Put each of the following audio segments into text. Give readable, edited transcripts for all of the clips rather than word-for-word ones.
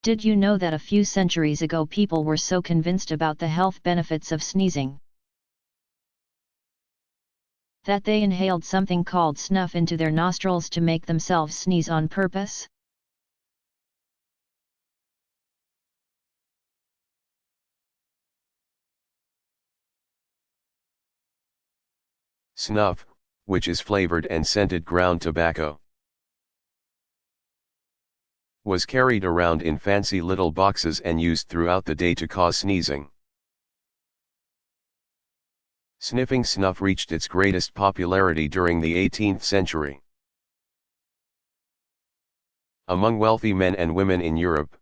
Did you know that a few centuries ago people were so convinced about the health benefits of sneezing that they inhaled something called snuff into their nostrils to make themselves sneeze on purpose? Snuff, which is flavored and scented ground tobacco, was carried around in fancy little boxes and used throughout the day to cause sneezing. Sniffing snuff reached its greatest popularity during the 18th century. Among wealthy men and women in Europe.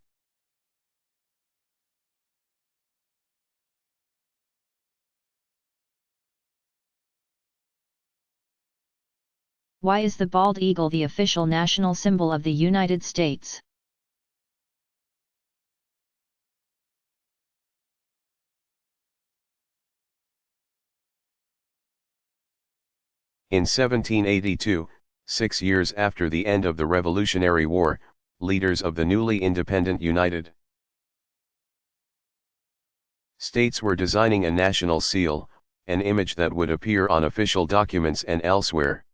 Why is the bald eagle the official national symbol of the United States? In 1782, 6 years after the end of the Revolutionary War, leaders of the newly independent United States were designing a national seal, an image that would appear on official documents and elsewhere.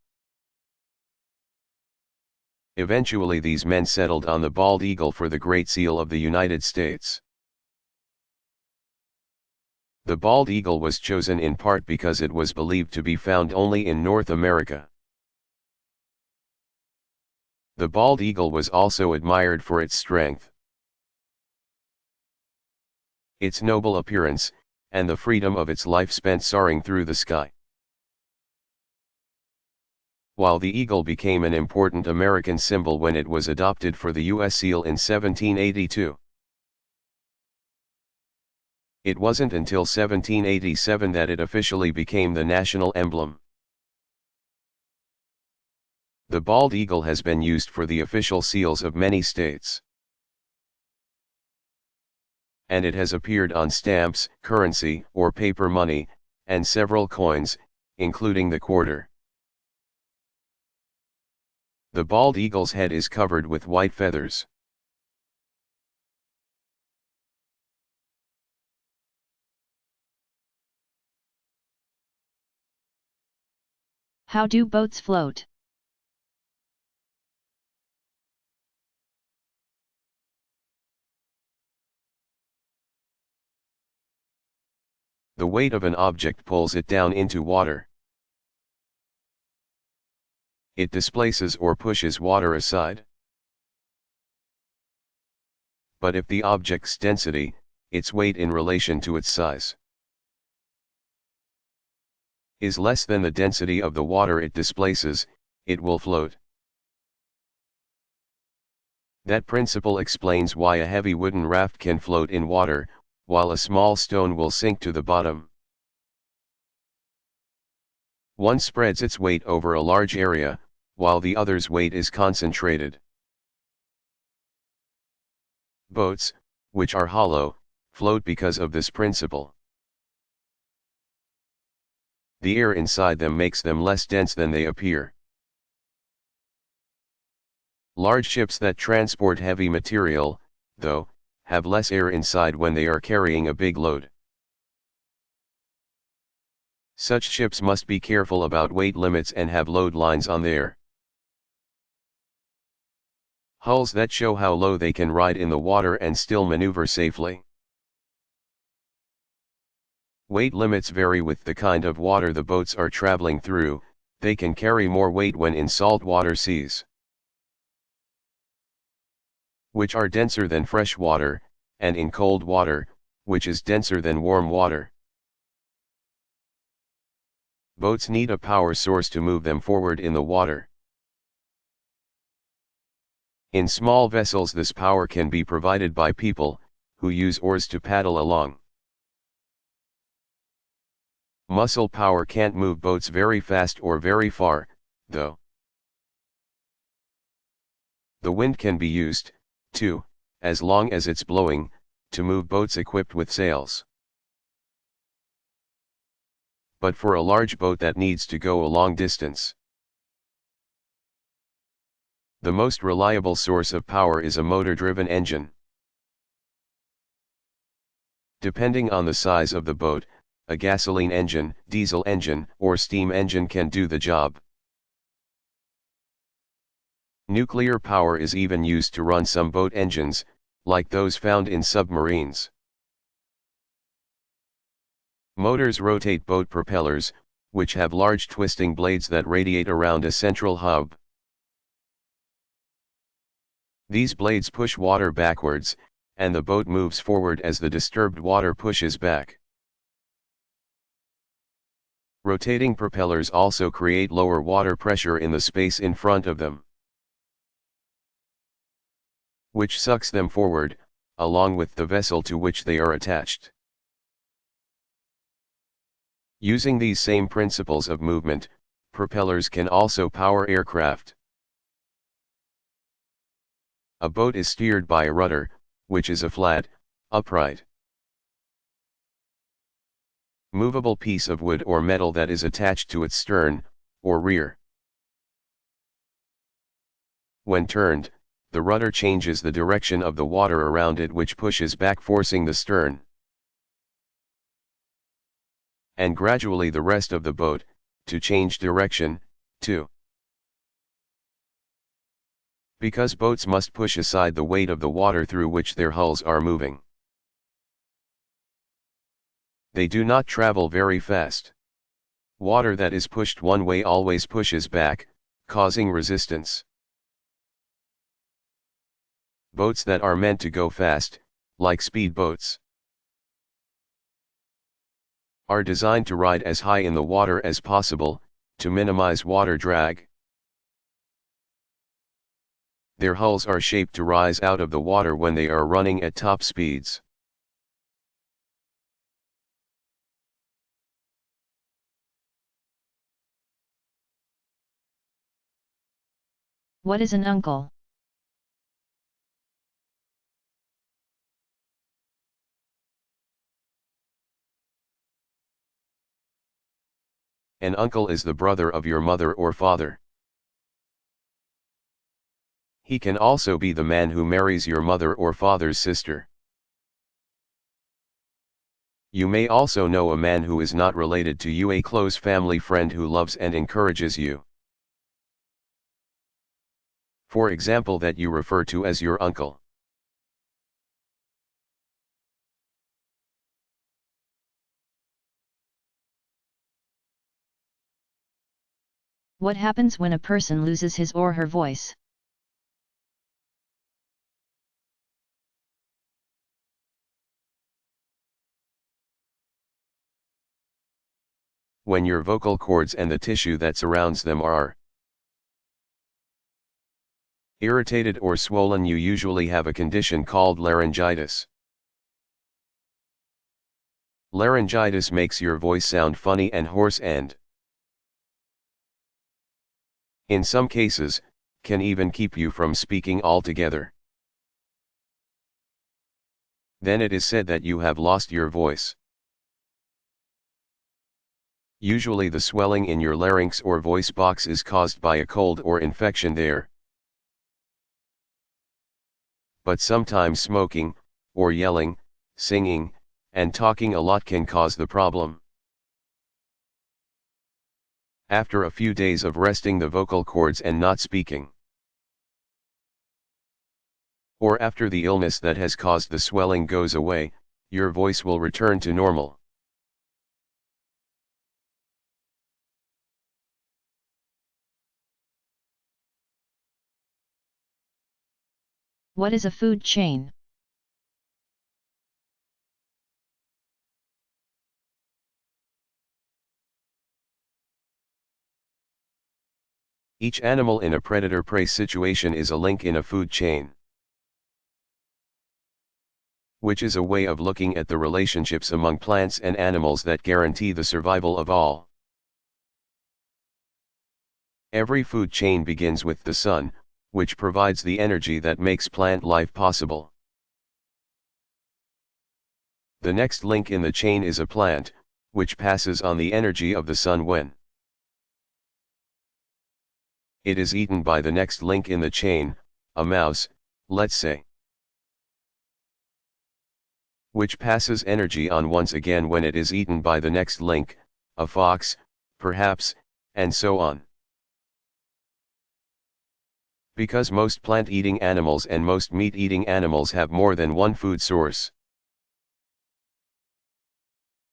Eventually these men settled on the bald eagle for the Great Seal of the United States. The bald eagle was chosen in part because it was believed to be found only in North America. The bald eagle was also admired for its strength, its noble appearance, and the freedom of its life spent soaring through the sky. While the eagle became an important American symbol when it was adopted for the U.S. seal in 1782, it wasn't until 1787 that it officially became the national emblem. The bald eagle has been used for the official seals of many states, and it has appeared on stamps, currency, or paper money, and several coins, including the quarter. The bald eagle's head is covered with white feathers. How do boats float? The weight of an object pulls it down into water. It displaces or pushes water aside. But if the object's density, its weight in relation to its size, is less than the density of the water it displaces, it will float. That principle explains why a heavy wooden raft can float in water, while a small stone will sink to the bottom. One spreads its weight over a large area, while the other's weight is concentrated. Boats, which are hollow, float because of this principle. The air inside them makes them less dense than they appear. Large ships that transport heavy material, though, have less air inside when they are carrying a big load. Such ships must be careful about weight limits and have load lines on their hulls that show how low they can ride in the water and still maneuver safely. Weight limits vary with the kind of water the boats are traveling through. They can carry more weight when in saltwater seas, which are denser than fresh water, and in cold water, which is denser than warm water. Boats need a power source to move them forward in the water. In small vessels this power can be provided by people, who use oars to paddle along. Muscle power can't move boats very fast or very far, though. The wind can be used, too, as long as it's blowing, to move boats equipped with sails. But for a large boat that needs to go a long distance, the most reliable source of power is a motor-driven engine. Depending on the size of the boat, a gasoline engine, diesel engine, or steam engine can do the job. Nuclear power is even used to run some boat engines, like those found in submarines. Motors rotate boat propellers, which have large twisting blades that radiate around a central hub. These blades push water backwards, and the boat moves forward as the disturbed water pushes back. Rotating propellers also create lower water pressure in the space in front of them, which sucks them forward, along with the vessel to which they are attached. Using these same principles of movement, propellers can also power aircraft. A boat is steered by a rudder, which is a flat, upright, movable piece of wood or metal that is attached to its stern, or rear. When turned, the rudder changes the direction of the water around it, which pushes back, forcing the stern and gradually the rest of the boat to change direction, too. Because boats must push aside the weight of the water through which their hulls are moving, they do not travel very fast. Water that is pushed one way always pushes back, causing resistance. Boats that are meant to go fast, like speedboats, are designed to ride as high in the water as possible, to minimize water drag. Their hulls are shaped to rise out of the water when they are running at top speeds. What is an uncle? An uncle is the brother of your mother or father. He can also be the man who marries your mother or father's sister. You may also know a man who is not related to you, a close family friend who loves and encourages you. For example, that you refer to as your uncle. What happens when a person loses his or her voice? When your vocal cords and the tissue that surrounds them are irritated or swollen, you usually have a condition called laryngitis. Laryngitis makes your voice sound funny and hoarse, and in some cases, can even keep you from speaking altogether. Then it is said that you have lost your voice. Usually the swelling in your larynx or voice box is caused by a cold or infection there. But sometimes smoking, or yelling, singing, and talking a lot can cause the problem. After a few days of resting the vocal cords and not speaking, or after the illness that has caused the swelling goes away, your voice will return to normal. What is a food chain? Each animal in a predator-prey situation is a link in a food chain, which is a way of looking at the relationships among plants and animals that guarantee the survival of all. Every food chain begins with the sun, which provides the energy that makes plant life possible. The next link in the chain is a plant, which passes on the energy of the sun when it is eaten by the next link in the chain, a mouse, let's say. which passes energy on once again when it is eaten by the next link, a fox, perhaps, and so on. Because most plant-eating animals and most meat-eating animals have more than one food source.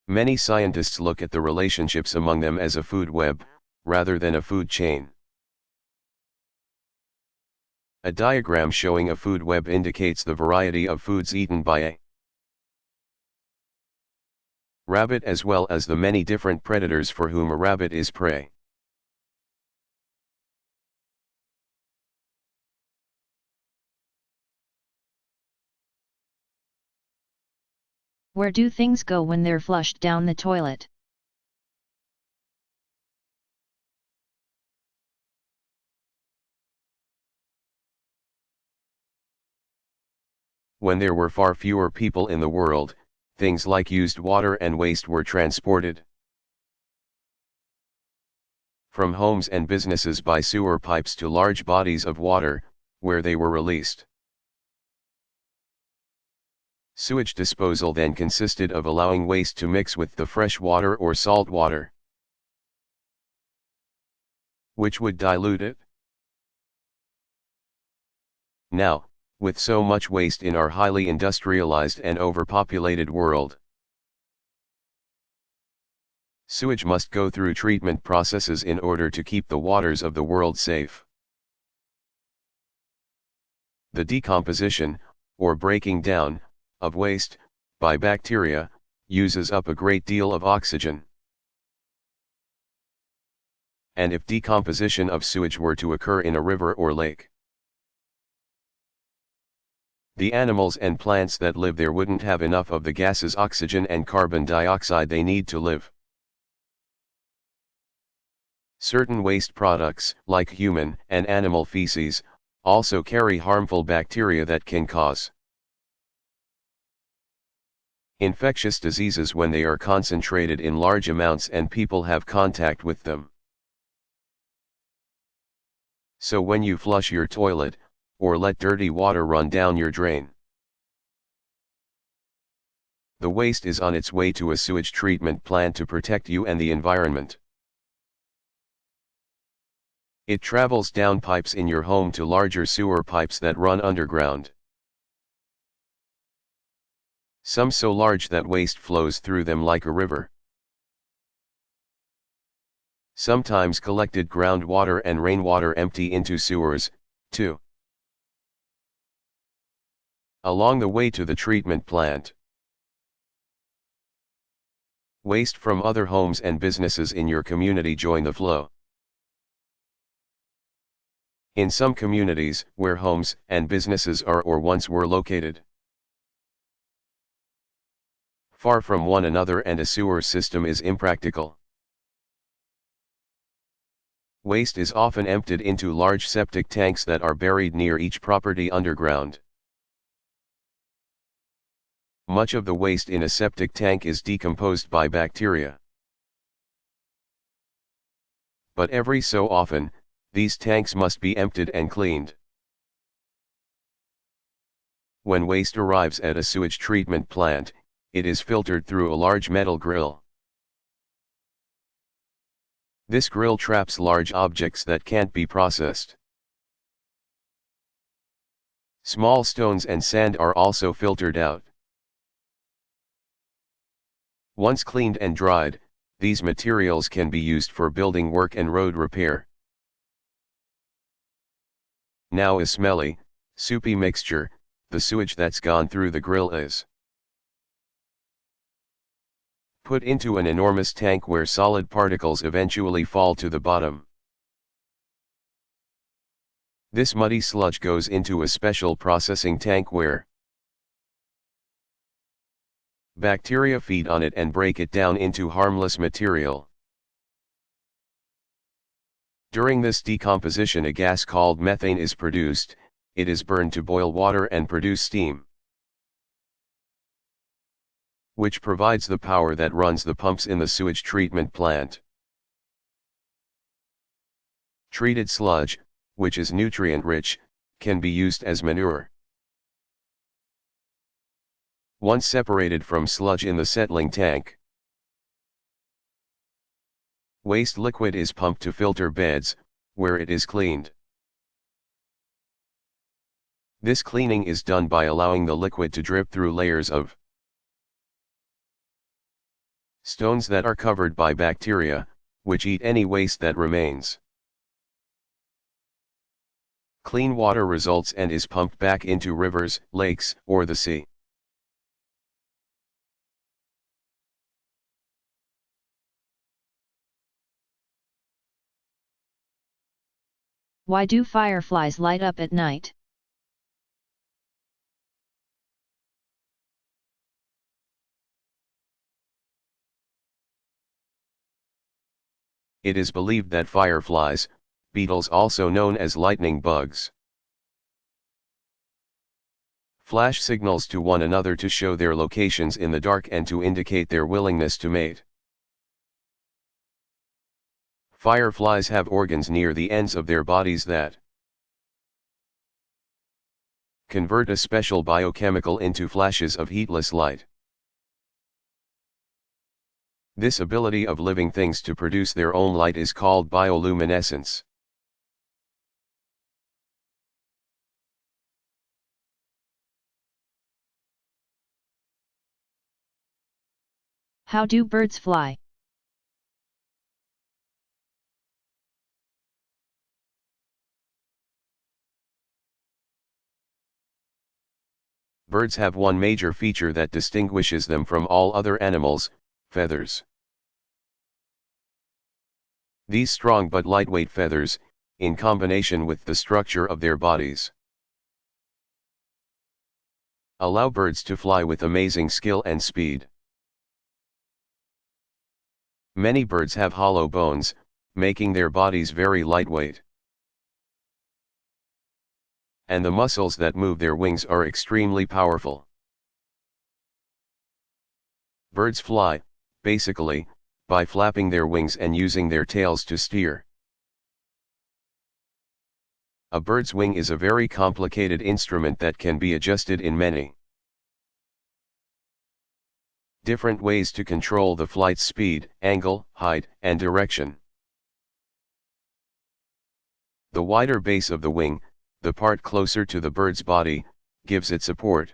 Many scientists look at the relationships among them as a food web, rather than a food chain. A diagram showing a food web indicates the variety of foods eaten by a rabbit as well as the many different predators for whom a rabbit is prey. Where do things go when they're flushed down the toilet? When there were far fewer people in the world, things like used water and waste were transported from homes and businesses by sewer pipes to large bodies of water, where they were released. Sewage disposal then consisted of allowing waste to mix with the fresh water or salt water, which would dilute it. Now, with so much waste in our highly industrialized and overpopulated world, sewage must go through treatment processes in order to keep the waters of the world safe. The decomposition, or breaking down, of waste, by bacteria, uses up a great deal of oxygen. And if decomposition of sewage were to occur in a river or lake, the animals and plants that live there wouldn't have enough of the gases oxygen and carbon dioxide they need to live. Certain waste products, like human and animal feces, also carry harmful bacteria that can cause infectious diseases when they are concentrated in large amounts and people have contact with them. So when you flush your toilet, or let dirty water run down your drain, the waste is on its way to a sewage treatment plant to protect you and the environment. It travels down pipes in your home to larger sewer pipes that run underground, some so large that waste flows through them like a river. Sometimes collected groundwater and rainwater empty into sewers, too. Along the way to the treatment plant, waste from other homes and businesses in your community join the flow. In some communities, where homes and businesses are or once were located far from one another and a sewer system is impractical, waste is often emptied into large septic tanks that are buried near each property underground. Much of the waste in a septic tank is decomposed by bacteria. But every so often, these tanks must be emptied and cleaned. When waste arrives at a sewage treatment plant, it is filtered through a large metal grill. This grill traps large objects that can't be processed. Small stones and sand are also filtered out. Once cleaned and dried, these materials can be used for building work and road repair. Now a smelly, soupy mixture, the sewage that's gone through the grill is put into an enormous tank where solid particles eventually fall to the bottom. This muddy sludge goes into a special processing tank where bacteria feed on it and break it down into harmless material. During this decomposition a gas called methane is produced. It is burned to boil water and produce steam, which provides the power that runs the pumps in the sewage treatment plant. Treated sludge, which is nutrient-rich, can be used as manure. once separated from sludge in the settling tank. Waste liquid is pumped to filter beds, where it is cleaned. This cleaning is done by allowing the liquid to drip through layers of stones that are covered by bacteria, which eat any waste that remains. Clean water results and is pumped back into rivers, lakes, or the sea. Why do fireflies light up at night? It is believed that fireflies, beetles also known as lightning bugs, flash signals to one another to show their locations in the dark and to indicate their willingness to mate. Fireflies have organs near the ends of their bodies that convert a special biochemical into flashes of heatless light. This ability of living things to produce their own light is called bioluminescence. How do birds fly? Birds have one major feature that distinguishes them from all other animals: feathers. These strong but lightweight feathers, in combination with the structure of their bodies, allow birds to fly with amazing skill and speed. Many birds have hollow bones, making their bodies very lightweight. And the muscles that move their wings are extremely powerful. Birds fly, basically, by flapping their wings and using their tails to steer. A bird's wing is a very complicated instrument that can be adjusted in many different ways to control the flight's speed, angle, height, and direction. The wider base of the wing, the part closer to the bird's body, gives it support,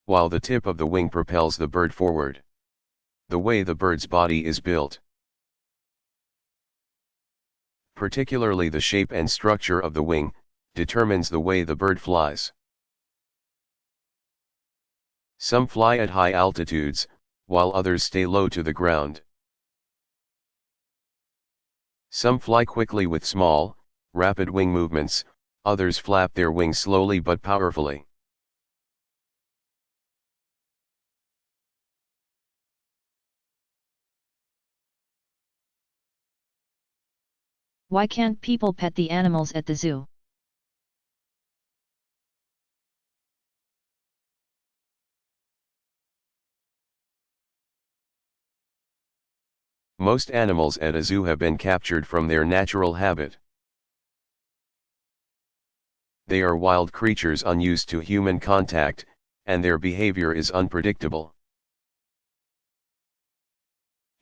while the tip of the wing propels the bird forward. The way the bird's body is built, particularly the shape and structure of the wing, determines the way the bird flies. Some fly at high altitudes, while others stay low to the ground. Some fly quickly with small, rapid wing movements, others flap their wings slowly but powerfully. Why can't people pet the animals at the zoo? Most animals at a zoo have been captured from their natural habit. They are wild creatures unused to human contact, and their behavior is unpredictable.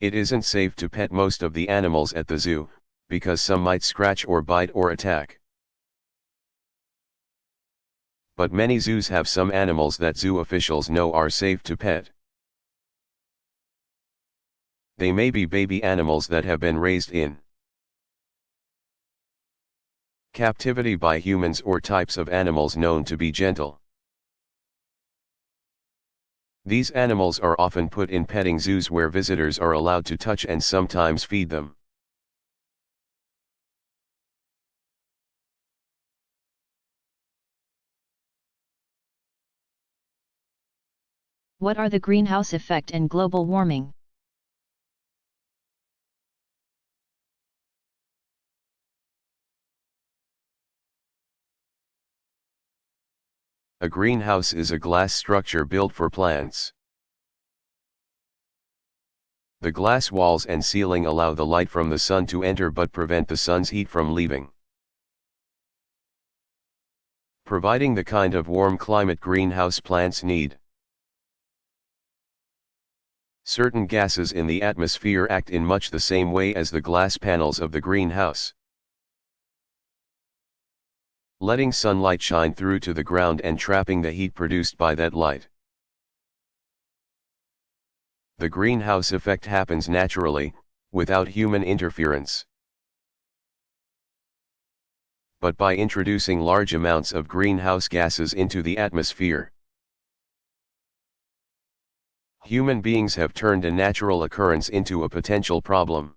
It isn't safe to pet most of the animals at the zoo, because some might scratch or bite or attack. But many zoos have some animals that zoo officials know are safe to pet. They may be baby animals that have been raised in captivity by humans or types of animals known to be gentle. These animals are often put in petting zoos where visitors are allowed to touch and sometimes feed them. What are the greenhouse effect and global warming? A greenhouse is a glass structure built for plants. The glass walls and ceiling allow the light from the sun to enter but prevent the sun's heat from leaving. providing the kind of warm climate greenhouse plants need. Certain gases in the atmosphere act in much the same way as the glass panels of the greenhouse, letting sunlight shine through to the ground and trapping the heat produced by that light. The greenhouse effect happens naturally, without human interference. But by introducing large amounts of greenhouse gases into the atmosphere, human beings have turned a natural occurrence into a potential problem.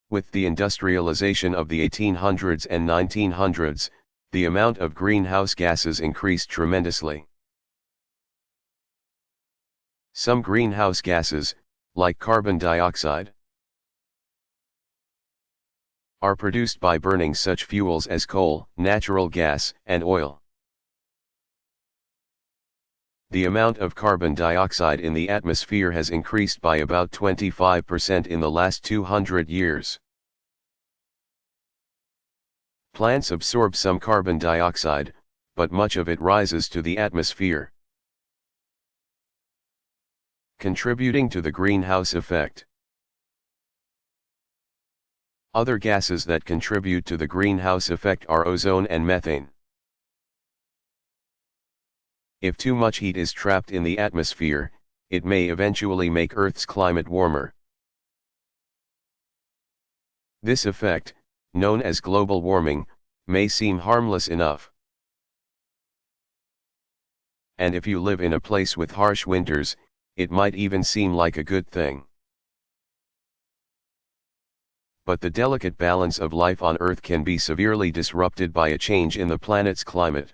With the industrialization of the 1800s and 1900s, the amount of greenhouse gases increased tremendously. Some greenhouse gases, like carbon dioxide, are produced by burning such fuels as coal, natural gas, and oil. The amount of carbon dioxide in the atmosphere has increased by about 25% in the last 200 years. Plants absorb some carbon dioxide, but much of it rises to the atmosphere, contributing to the greenhouse effect. Other gases that contribute to the greenhouse effect are ozone and methane. If too much heat is trapped in the atmosphere, it may eventually make Earth's climate warmer. This effect, known as global warming, may seem harmless enough. And if you live in a place with harsh winters, it might even seem like a good thing. But the delicate balance of life on Earth can be severely disrupted by a change in the planet's climate.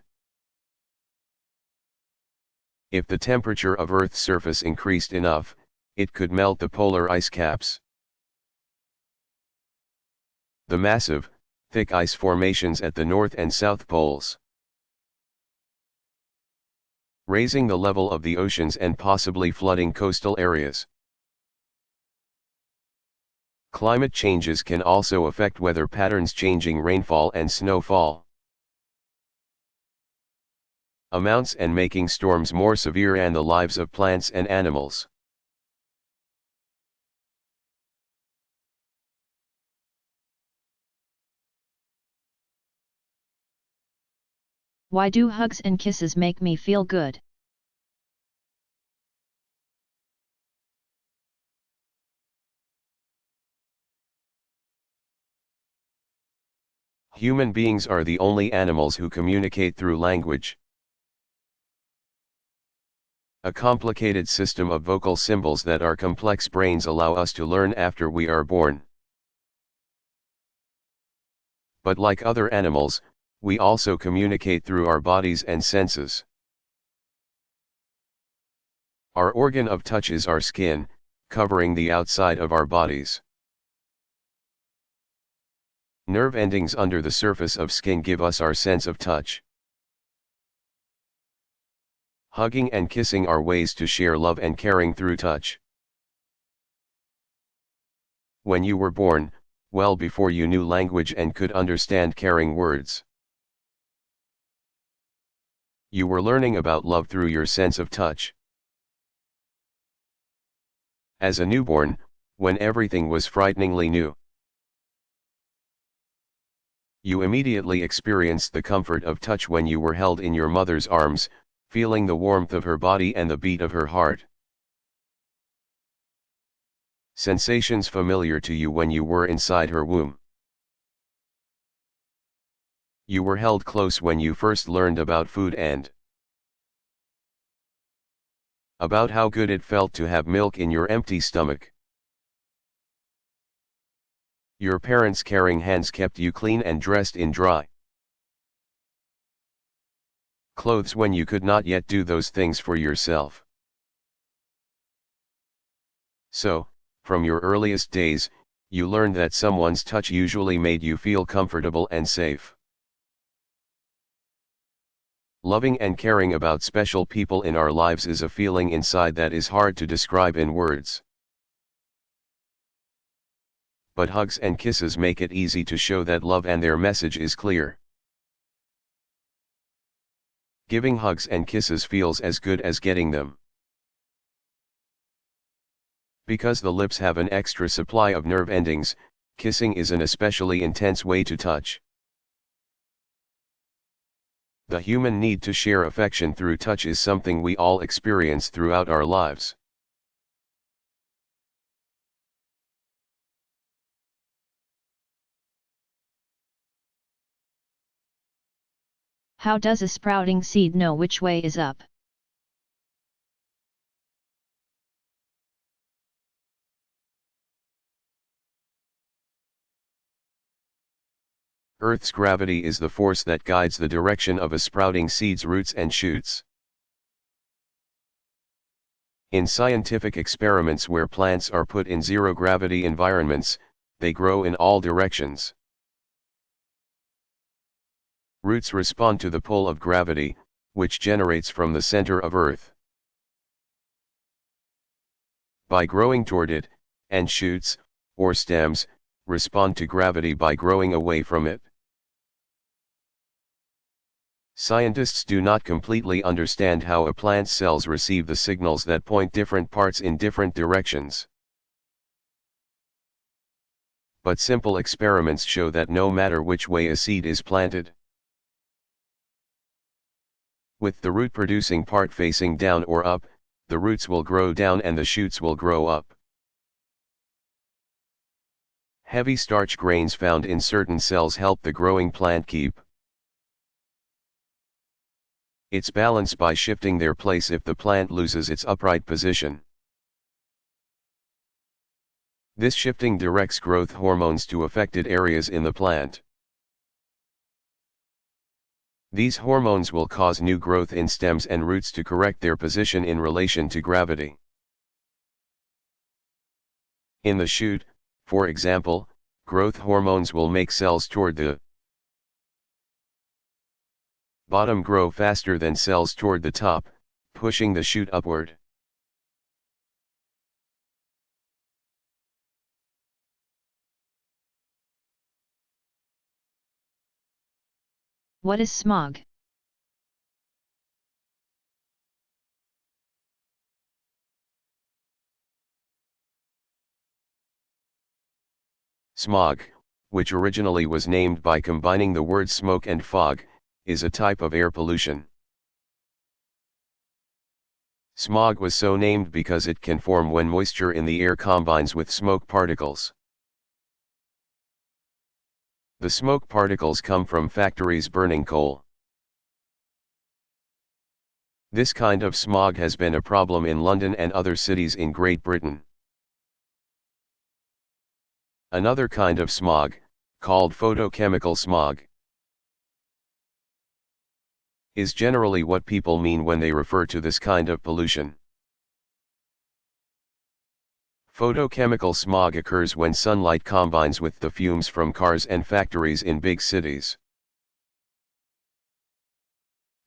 If the temperature of Earth's surface increased enough, it could melt the polar ice caps. The massive, thick ice formations at the North and South Poles, raising the level of the oceans and possibly flooding coastal areas. Climate changes can also affect weather patterns, changing rainfall and snowfall amounts and making storms more severe, and the lives of plants and animals. Why do hugs and kisses make me feel good? Human beings are the only animals who communicate through language. A complicated system of vocal symbols that our complex brains allow us to learn after we are born. But like other animals, we also communicate through our bodies and senses. Our organ of touch is our skin, covering the outside of our bodies. Nerve endings under the surface of skin give us our sense of touch. Hugging and kissing are ways to share love and caring through touch. When you were born, well before you knew language and could understand caring words, you were learning about love through your sense of touch. As a newborn, when everything was frighteningly new, you immediately experienced the comfort of touch when you were held in your mother's arms, feeling the warmth of her body and the beat of her heart. Sensations familiar to you when you were inside her womb. You were held close when you first learned about food and about how good it felt to have milk in your empty stomach. Your parents' caring hands kept you clean and dressed in dry clothes when you could not yet do those things for yourself. So, from your earliest days, you learned that someone's touch usually made you feel comfortable and safe. Loving and caring about special people in our lives is a feeling inside that is hard to describe in words. But hugs and kisses make it easy to show that love, and their message is clear. Giving hugs and kisses feels as good as getting them. Because the lips have an extra supply of nerve endings, kissing is an especially intense way to touch. The human need to share affection through touch is something we all experience throughout our lives. How does a sprouting seed know which way is up? Earth's gravity is the force that guides the direction of a sprouting seed's roots and shoots. In scientific experiments where plants are put in zero-gravity environments, they grow in all directions. Roots respond to the pull of gravity, which generates from the center of Earth. By growing toward it, and shoots, or stems, respond to gravity by growing away from it. Scientists do not completely understand how a plant's cells receive the signals that point different parts in different directions. But simple experiments show that no matter which way a seed is planted, with the root-producing part facing down or up, the roots will grow down and the shoots will grow up. Heavy starch grains found in certain cells help the growing plant keep its balance by shifting their place if the plant loses its upright position. This shifting directs growth hormones to affected areas in the plant. These hormones will cause new growth in stems and roots to correct their position in relation to gravity. In the shoot, for example, growth hormones will make cells toward the bottom grow faster than cells toward the top, pushing the shoot upward. What is smog? Smog, which originally was named by combining the words smoke and fog, is a type of air pollution. Smog was so named because it can form when moisture in the air combines with smoke particles. The smoke particles come from factories burning coal. This kind of smog has been a problem in London and other cities in Great Britain. Another kind of smog, called photochemical smog, is generally what people mean when they refer to this kind of pollution. Photochemical smog occurs when sunlight combines with the fumes from cars and factories in big cities.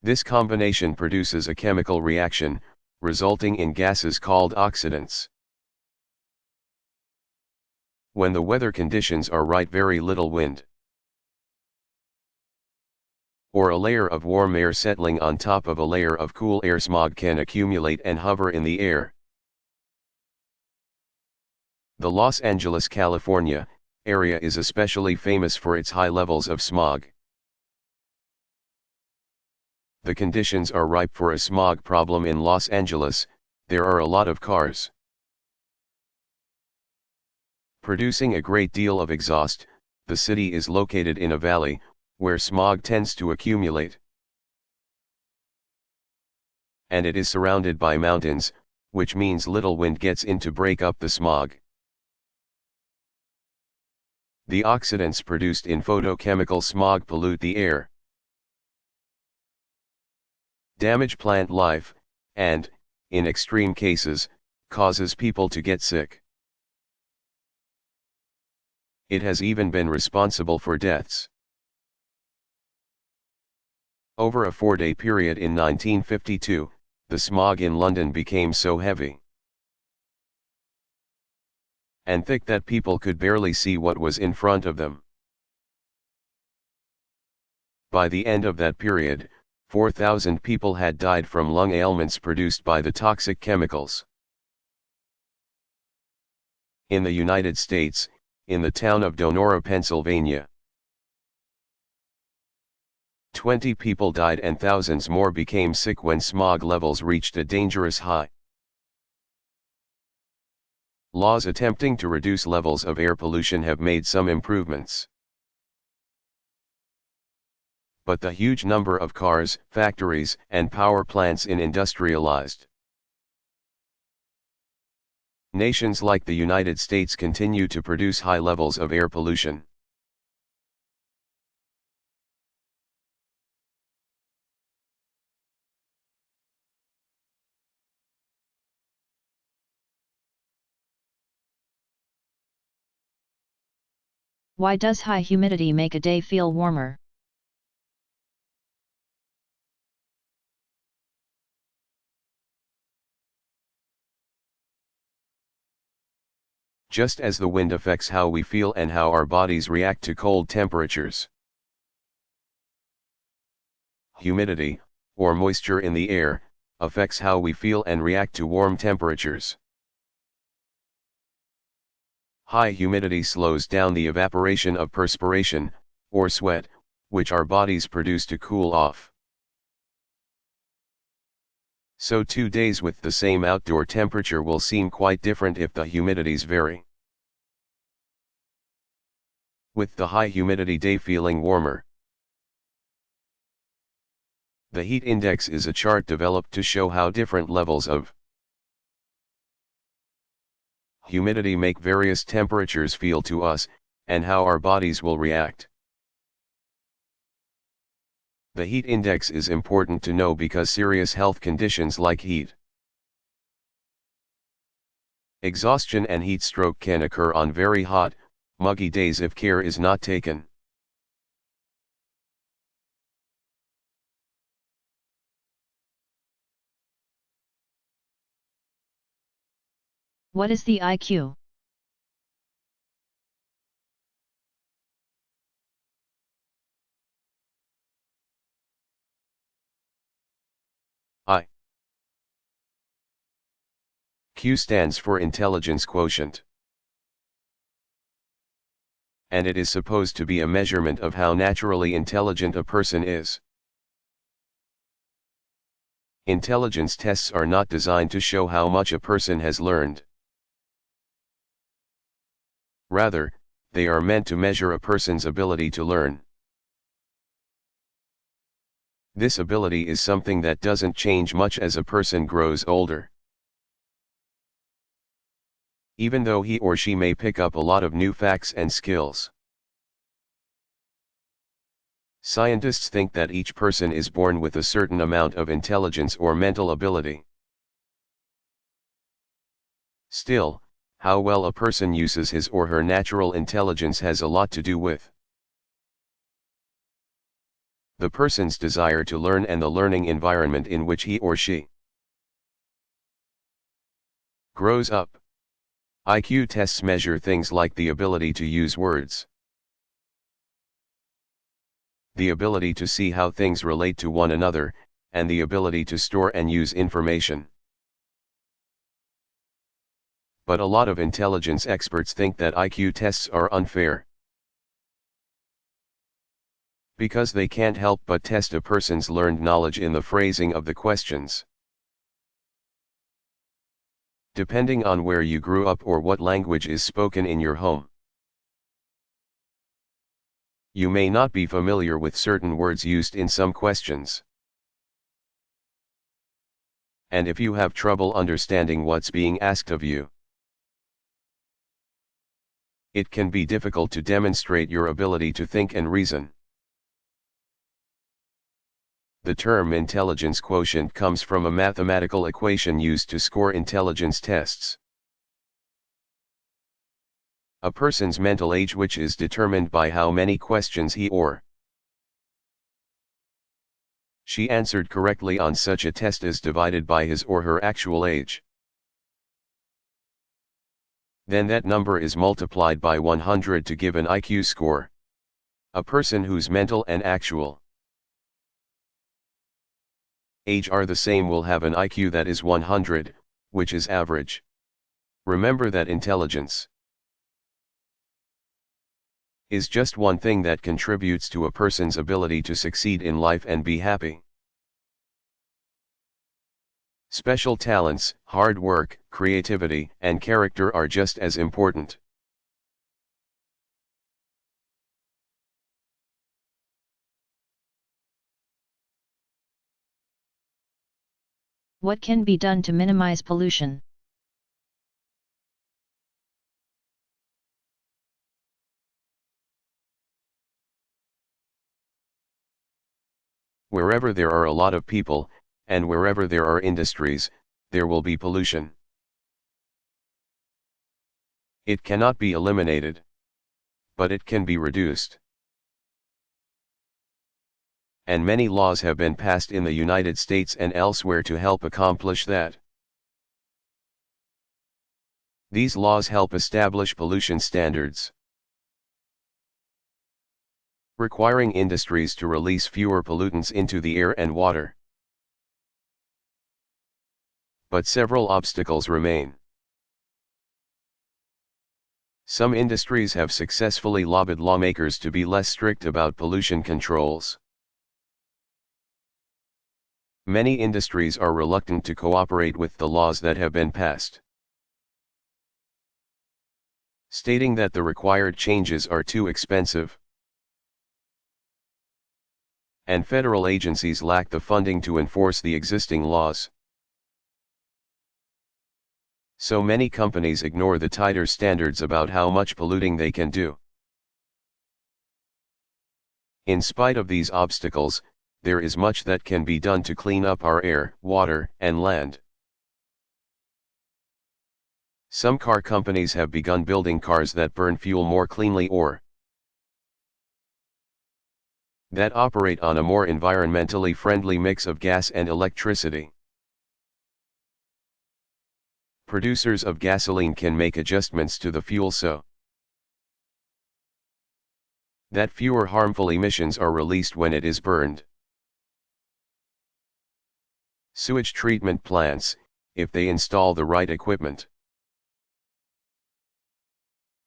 This combination produces a chemical reaction, resulting in gases called oxidants. When the weather conditions are right, very little wind or a layer of warm air settling on top of a layer of cool air, smog can accumulate and hover in the air. The Los Angeles, California, area is especially famous for its high levels of smog. The conditions are ripe for a smog problem in Los Angeles. There are a lot of cars producing a great deal of exhaust. The city is located in a valley, where smog tends to accumulate. And it is surrounded by mountains, which means little wind gets in to break up the smog. The oxidants produced in photochemical smog pollute the air, damage plant life, and, in extreme cases, causes people to get sick. It has even been responsible for deaths. Over a 4-day period in 1952, the smog in London became so heavy and thick that people could barely see what was in front of them. By the end of that period, 4,000 people had died from lung ailments produced by the toxic chemicals. In the United States, in the town of Donora, Pennsylvania, 20 people died and thousands more became sick when smog levels reached a dangerous high. Laws attempting to reduce levels of air pollution have made some improvements. But the huge number of cars, factories, and power plants in industrialized nations like the United States continue to produce high levels of air pollution. Why does high humidity make a day feel warmer? Just as the wind affects how we feel and how our bodies react to cold temperatures, humidity, or moisture in the air, affects how we feel and react to warm temperatures. High humidity slows down the evaporation of perspiration, or sweat, which our bodies produce to cool off. So 2 days with the same outdoor temperature will seem quite different if the humidities vary. With the high humidity day feeling warmer. The heat index is a chart developed to show how different levels of humidity make various temperatures feel to us, and how our bodies will react. The heat index is important to know because serious health conditions like heat exhaustion and heat stroke can occur on very hot, muggy days if care is not taken. What is the IQ? Q stands for intelligence quotient, and it is supposed to be a measurement of how naturally intelligent a person is. Intelligence tests are not designed to show how much a person has learned. Rather, they are meant to measure a person's ability to learn. This ability is something that doesn't change much as a person grows older. Even though he or she may pick up a lot of new facts and skills. Scientists think that each person is born with a certain amount of intelligence or mental ability. Still, how well a person uses his or her natural intelligence has a lot to do with the person's desire to learn and the learning environment in which he or she grows up. IQ tests measure things like the ability to use words, the ability to see how things relate to one another, and the ability to store and use information. But a lot of intelligence experts think that IQ tests are unfair, because they can't help but test a person's learned knowledge in the phrasing of the questions. Depending on where you grew up or what language is spoken in your home, you may not be familiar with certain words used in some questions. And if you have trouble understanding what's being asked of you, it can be difficult to demonstrate your ability to think and reason. The term intelligence quotient comes from a mathematical equation used to score intelligence tests. A person's mental age, which is determined by how many questions he or she answered correctly on such a test, is divided by his or her actual age. Then that number is multiplied by 100 to give an IQ score. A person whose mental and actual age are the same will have an IQ that is 100, which is average. Remember that intelligence is just one thing that contributes to a person's ability to succeed in life and be happy. Special talents, hard work, creativity, and character are just as important. What can be done to minimize pollution? Wherever there are a lot of people, and wherever there are industries, there will be pollution. It cannot be eliminated, but it can be reduced. And many laws have been passed in the United States and elsewhere to help accomplish that. These laws help establish pollution standards, requiring industries to release fewer pollutants into the air and water. But several obstacles remain. Some industries have successfully lobbied lawmakers to be less strict about pollution controls. Many industries are reluctant to cooperate with the laws that have been passed, stating that the required changes are too expensive, and federal agencies lack the funding to enforce the existing laws. So many companies ignore the tighter standards about how much polluting they can do. In spite of these obstacles, there is much that can be done to clean up our air, water, and land. Some car companies have begun building cars that burn fuel more cleanly or that operate on a more environmentally friendly mix of gas and electricity. Producers of gasoline can make adjustments to the fuel so that fewer harmful emissions are released when it is burned. Sewage treatment plants, if they install the right equipment,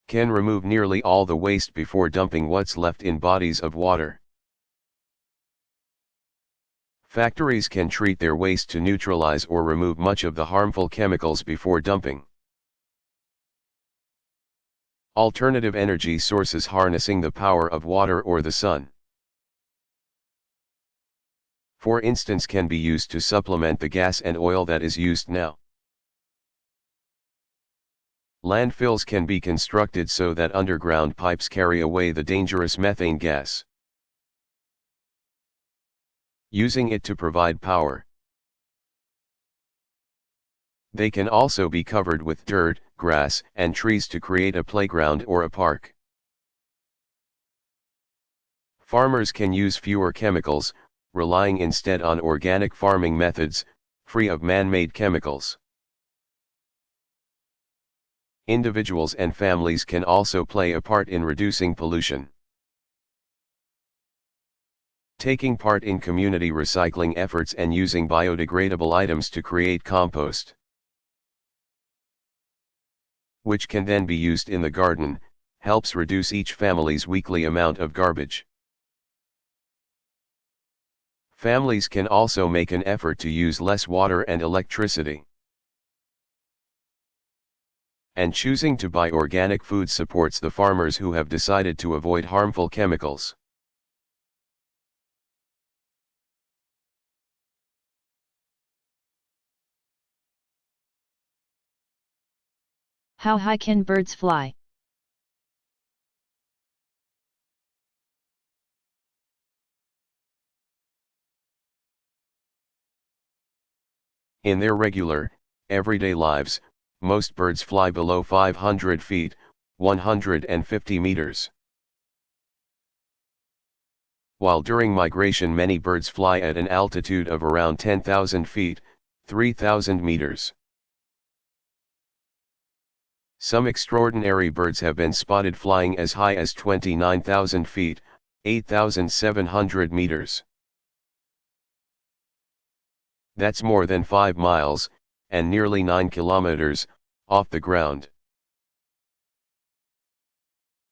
can remove nearly all the waste before dumping what's left in bodies of water. Factories can treat their waste to neutralize or remove much of the harmful chemicals before dumping. Alternative energy sources harnessing the power of water or the sun, for instance, can be used to supplement the gas and oil that is used now. Landfills can be constructed so that underground pipes carry away the dangerous methane gas, using it to provide power. They can also be covered with dirt, grass, and trees to create a playground or a park. Farmers can use fewer chemicals, relying instead on organic farming methods, free of man-made chemicals. Individuals and families can also play a part in reducing pollution. Taking part in community recycling efforts and using biodegradable items to create compost, which can then be used in the garden, helps reduce each family's weekly amount of garbage. Families can also make an effort to use less water and electricity. And choosing to buy organic food supports the farmers who have decided to avoid harmful chemicals. How high can birds fly? In their regular, everyday lives, most birds fly below 500 feet, 150 meters. While during migration many birds fly at an altitude of around 10,000 feet, 3,000 meters. Some extraordinary birds have been spotted flying as high as 29,000 feet, 8,700 meters. That's more than 5 miles, and nearly 9 kilometers, off the ground.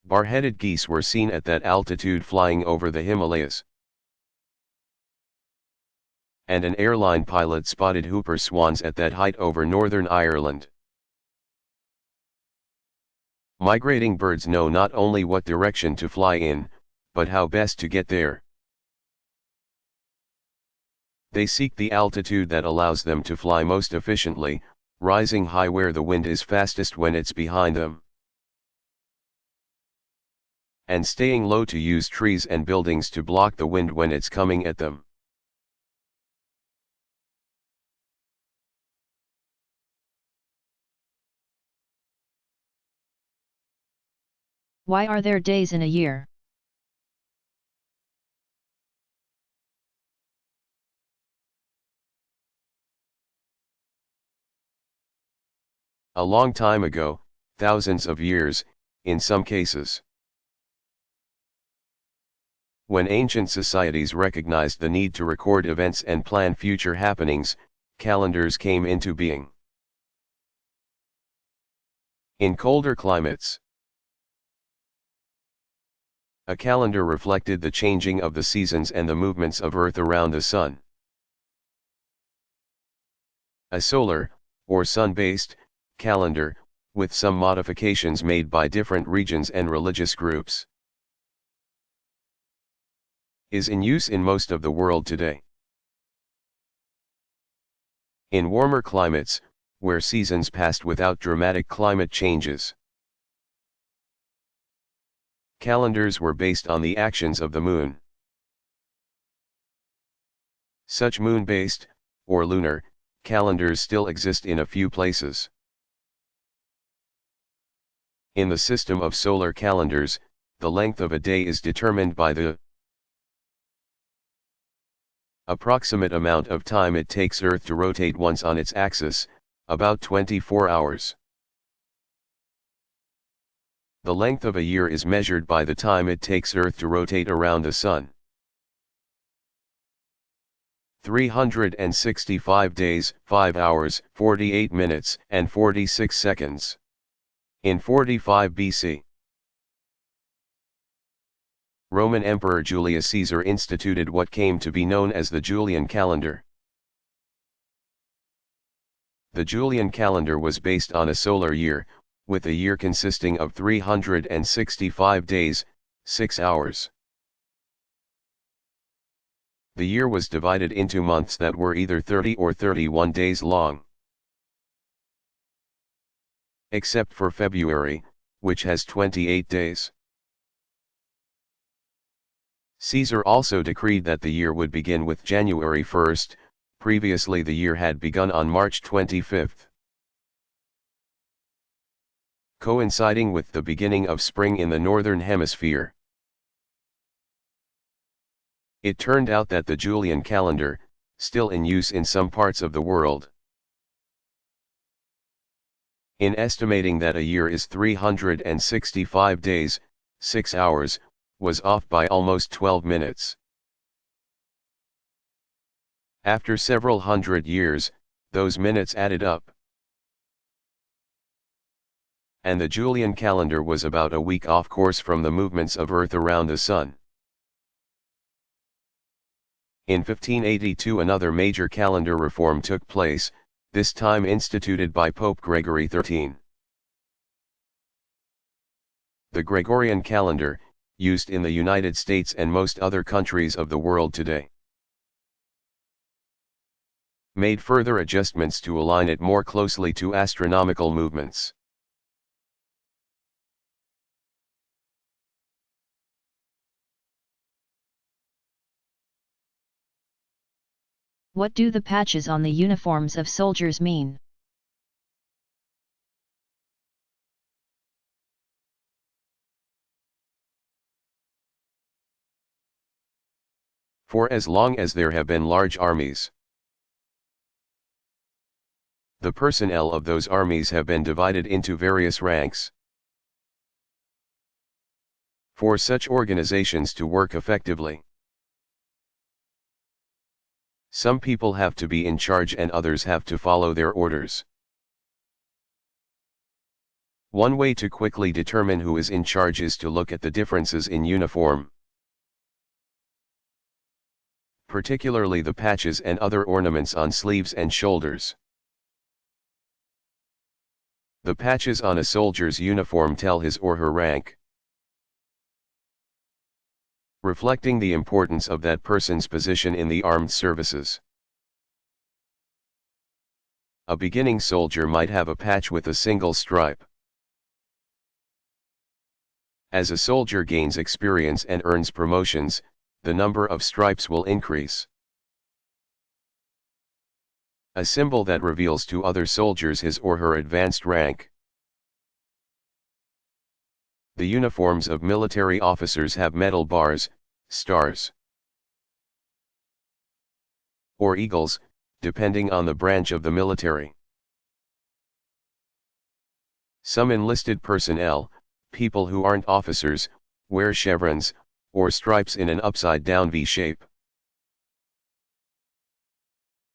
Bar-headed geese were seen at that altitude flying over the Himalayas. And an airline pilot spotted Hooper swans at that height over Northern Ireland. Migrating birds know not only what direction to fly in, but how best to get there. They seek the altitude that allows them to fly most efficiently, rising high where the wind is fastest when it's behind them, and staying low to use trees and buildings to block the wind when it's coming at them. Why are there days in a year? A long time ago, thousands of years, in some cases. When ancient societies recognized the need to record events and plan future happenings, calendars came into being. In colder climates, a calendar reflected the changing of the seasons and the movements of Earth around the Sun. A solar, or sun-based, calendar, with some modifications made by different regions and religious groups, is in use in most of the world today. In warmer climates, where seasons passed without dramatic climate changes, calendars were based on the actions of the moon. Such moon-based, or lunar, calendars still exist in a few places. In the system of solar calendars, the length of a day is determined by the approximate amount of time it takes Earth to rotate once on its axis, about 24 hours. The length of a year is measured by the time it takes Earth to rotate around the Sun. 365 days, 5 hours, 48 minutes, and 46 seconds. In 45 BC, Roman Emperor Julius Caesar instituted what came to be known as the Julian calendar. The Julian calendar was based on a solar year, with a year consisting of 365 days, 6 hours. The year was divided into months that were either 30 or 31 days long. Except for February, which has 28 days. Caesar also decreed that the year would begin with January 1st, previously the year had begun on March 25th. Coinciding with the beginning of spring in the northern hemisphere. It turned out that the Julian calendar, still in use in some parts of the world, in estimating that a year is 365 days, 6 hours, was off by almost 12 minutes. After several hundred years, those minutes added up, and the Julian calendar was about a week off course from the movements of Earth around the Sun. In 1582 another major calendar reform took place, this time instituted by Pope Gregory XIII. The Gregorian calendar, used in the United States and most other countries of the world today, made further adjustments to align it more closely to astronomical movements. What do the patches on the uniforms of soldiers mean? For as long as there have been large armies, the personnel of those armies have been divided into various ranks. For such organizations to work effectively, Some people have to be in charge and others have to follow their orders. One way to quickly determine who is in charge is to look at the differences in uniform, particularly the patches and other ornaments on sleeves and shoulders. The patches on a soldier's uniform tell his or her rank, reflecting the importance of that person's position in the armed services. A beginning soldier might have a patch with a single stripe. As a soldier gains experience and earns promotions, the number of stripes will increase. A symbol that reveals to other soldiers his or her advanced rank. The uniforms of military officers have metal bars, stars, or eagles, depending on the branch of the military. Some enlisted personnel, people who aren't officers, wear chevrons, or stripes in an upside-down V shape.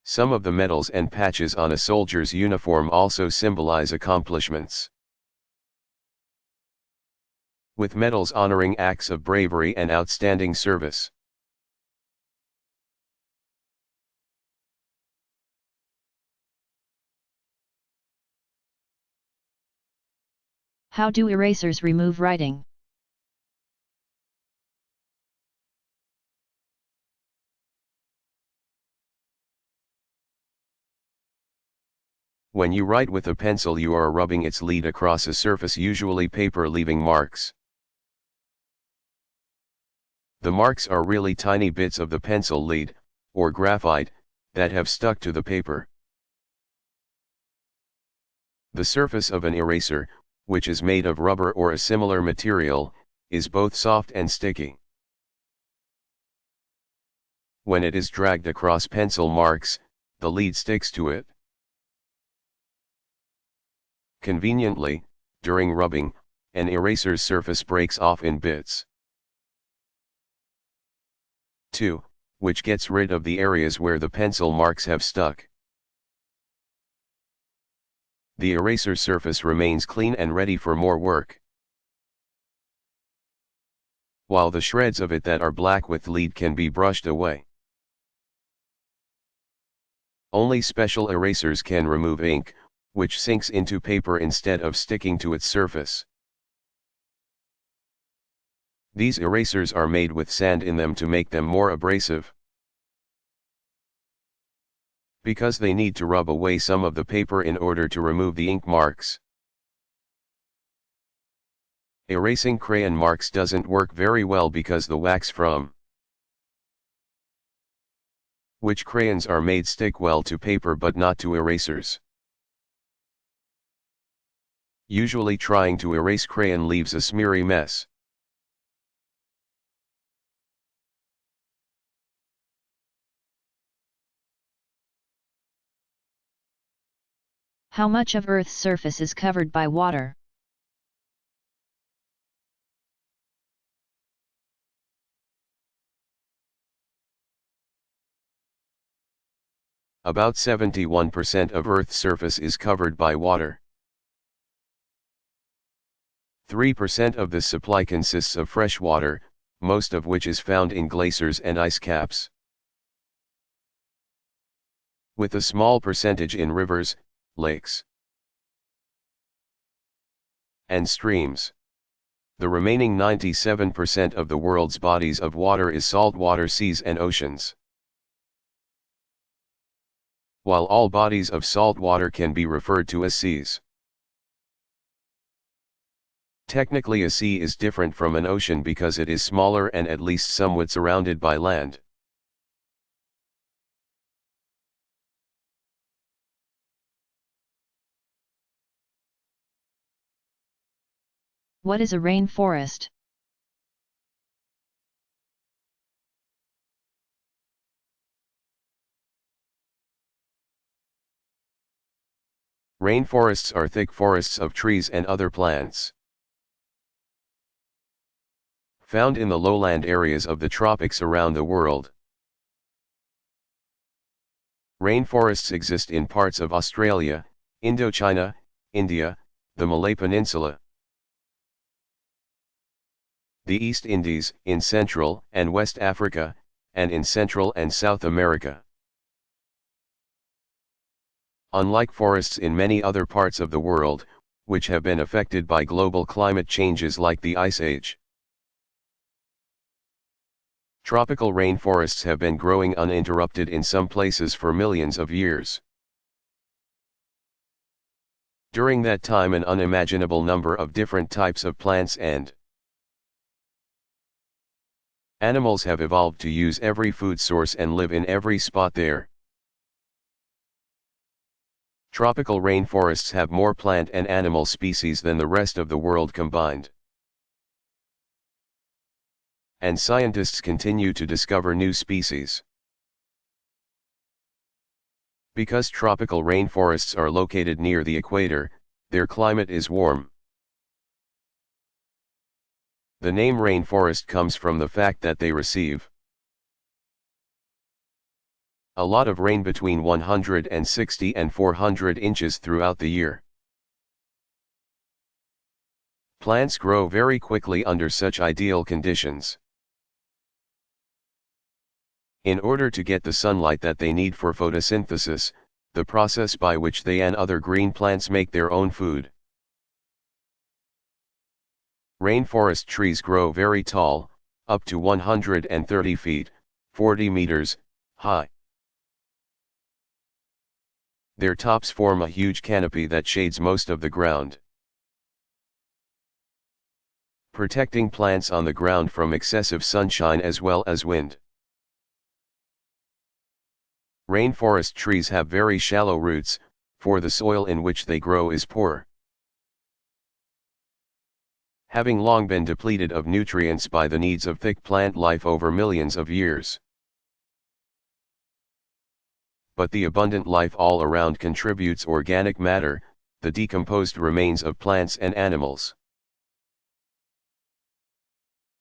Some of the medals and patches on a soldier's uniform also symbolize accomplishments, with medals honoring acts of bravery and outstanding service. How do erasers remove writing? When you write with a pencil, you are rubbing its lead across a surface, usually paper, leaving marks. The marks are really tiny bits of the pencil lead, or graphite, that have stuck to the paper. The surface of an eraser, which is made of rubber or a similar material, is both soft and sticky. When it is dragged across pencil marks, the lead sticks to it. Conveniently, during rubbing, an eraser's surface breaks off in bits. 2. Which gets rid of the areas where the pencil marks have stuck. The eraser surface remains clean and ready for more work, while the shreds of it that are black with lead can be brushed away. Only special erasers can remove ink, which sinks into paper instead of sticking to its surface. These erasers are made with sand in them to make them more abrasive, because they need to rub away some of the paper in order to remove the ink marks. Erasing crayon marks doesn't work very well because the wax from which crayons are made stick well to paper but not to erasers. Usually trying to erase crayon leaves a smeary mess. How much of Earth's surface is covered by water? About 71% of Earth's surface is covered by water. 3% of this supply consists of fresh water, most of which is found in glaciers and ice caps, with a small percentage in rivers, lakes, and streams. The remaining 97% of the world's bodies of water is saltwater seas and oceans. While all bodies of salt water can be referred to as seas. Technically, a sea is different from an ocean because it is smaller and at least somewhat surrounded by land. What is a rainforest? Rainforests are thick forests of trees and other plants, found in the lowland areas of the tropics around the world. Rainforests exist in parts of Australia, Indochina, India, the Malay Peninsula, the East Indies, in Central and West Africa, and in Central and South America. Unlike forests in many other parts of the world, which have been affected by global climate changes like the Ice Age, tropical rainforests have been growing uninterrupted in some places for millions of years. During that time, an unimaginable number of different types of plants and animals have evolved to use every food source and live in every spot there. Tropical rainforests have more plant and animal species than the rest of the world combined. And scientists continue to discover new species. Because tropical rainforests are located near the equator, their climate is warm. The name rainforest comes from the fact that they receive a lot of rain between 160 and 400 inches throughout the year. Plants grow very quickly under such ideal conditions. In order to get the sunlight that they need for photosynthesis, the process by which they and other green plants make their own food. Rainforest trees grow very tall, up to 130 feet, 40 meters, high. Their tops form a huge canopy that shades most of the ground, protecting plants on the ground from excessive sunshine as well as wind. Rainforest trees have very shallow roots, for the soil in which they grow is poor, having long been depleted of nutrients by the needs of thick plant life over millions of years. But the abundant life all around contributes organic matter, the decomposed remains of plants and animals,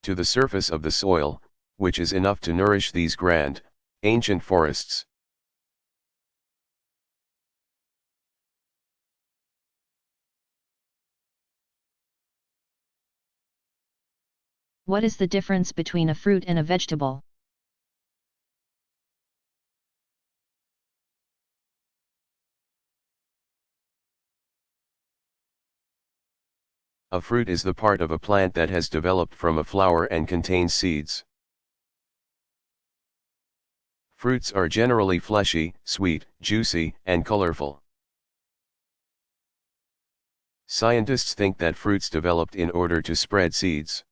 to the surface of the soil, which is enough to nourish these grand, ancient forests. What is the difference between a fruit and a vegetable? A fruit is the part of a plant that has developed from a flower and contains seeds. Fruits are generally fleshy, sweet, juicy, and colorful. Scientists think that fruits developed in order to spread seeds.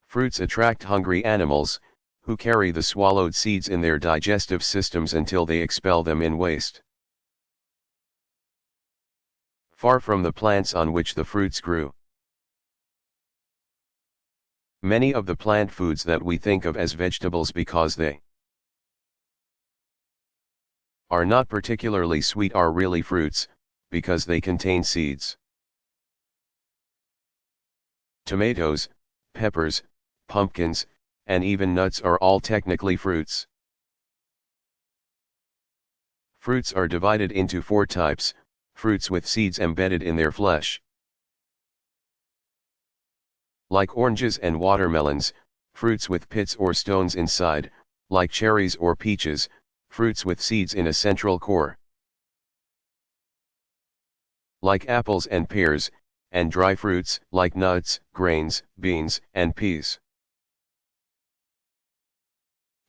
Fruits attract hungry animals, who carry the swallowed seeds in their digestive systems until they expel them in waste. Far from the plants on which the fruits grew. Many of the plant foods that we think of as vegetables because they are not particularly sweet are really fruits, because they contain seeds. Tomatoes, peppers, pumpkins, and even nuts are all technically fruits. Fruits are divided into 4 types: fruits with seeds embedded in their flesh. Like oranges and watermelons, fruits with pits or stones inside, like cherries or peaches, fruits with seeds in a central core. Like apples and pears, and dry fruits, like nuts, grains, beans, and peas.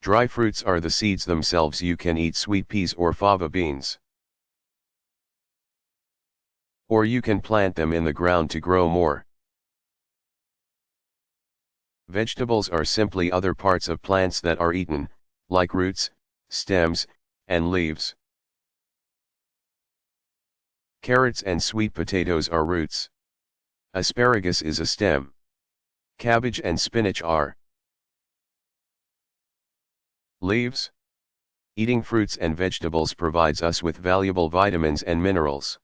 Dry fruits are the seeds themselves. You can eat sweet peas or fava beans. Or you can plant them in the ground to grow more. Vegetables are simply other parts of plants that are eaten, like roots, stems, and leaves. Carrots and sweet potatoes are roots. Asparagus is a stem. Cabbage and spinach are leaves. Eating fruits and vegetables provides us with valuable vitamins and minerals.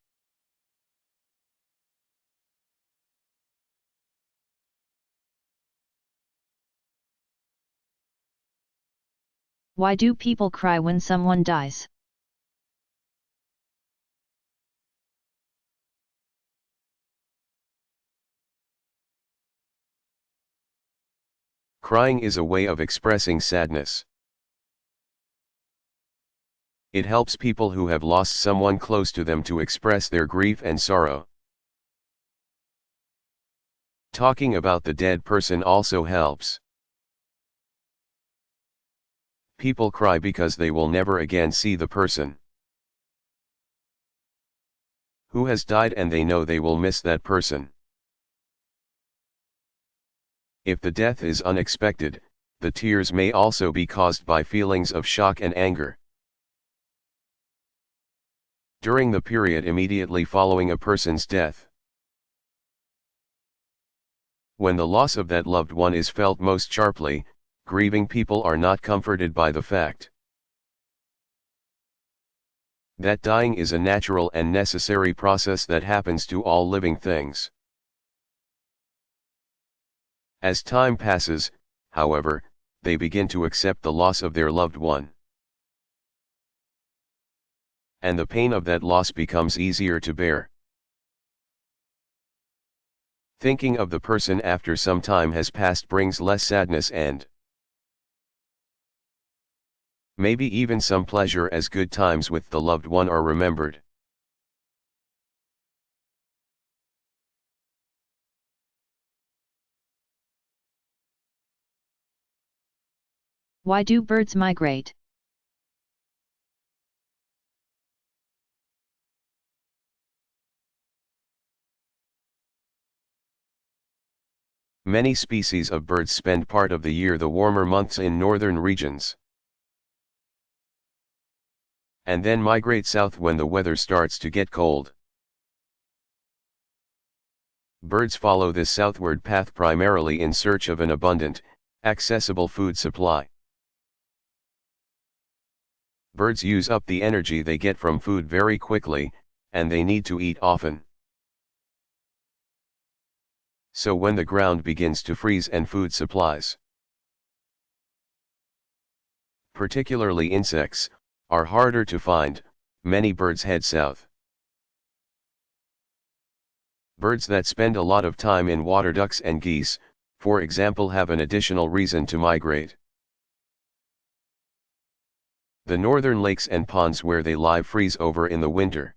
Why do people cry when someone dies? Crying is a way of expressing sadness. It helps people who have lost someone close to them to express their grief and sorrow. Talking about the dead person also helps. People cry because they will never again see the person who has died, and they know they will miss that person. If the death is unexpected, the tears may also be caused by feelings of shock and anger. During the period immediately following a person's death, when the loss of that loved one is felt most sharply, grieving people are not comforted by the fact that dying is a natural and necessary process that happens to all living things. As time passes, however, they begin to accept the loss of their loved one, and the pain of that loss becomes easier to bear. Thinking of the person after some time has passed brings less sadness and maybe even some pleasure, as good times with the loved one are remembered. Why do birds migrate? Many species of birds spend part of the year, the warmer months, in northern regions, and then migrate south when the weather starts to get cold. Birds follow this southward path primarily in search of an abundant, accessible food supply. Birds use up the energy they get from food very quickly, and they need to eat often. So when the ground begins to freeze and food supplies, particularly insects, are harder to find, many birds head south. Birds that spend a lot of time in water, ducks and geese, for example, have an additional reason to migrate. The northern lakes and ponds where they live freeze over in the winter.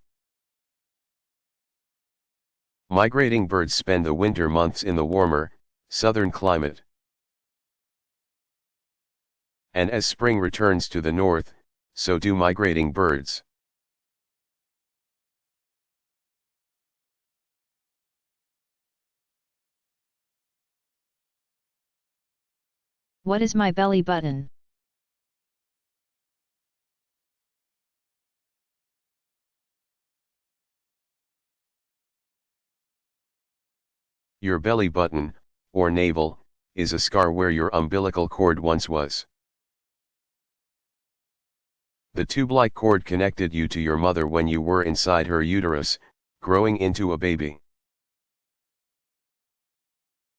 Migrating birds spend the winter months in the warmer, southern climate. And as spring returns to the north, so do migrating birds. What is my belly button? Your belly button, or navel, is a scar where your umbilical cord once was. The tube-like cord connected you to your mother when you were inside her uterus, growing into a baby.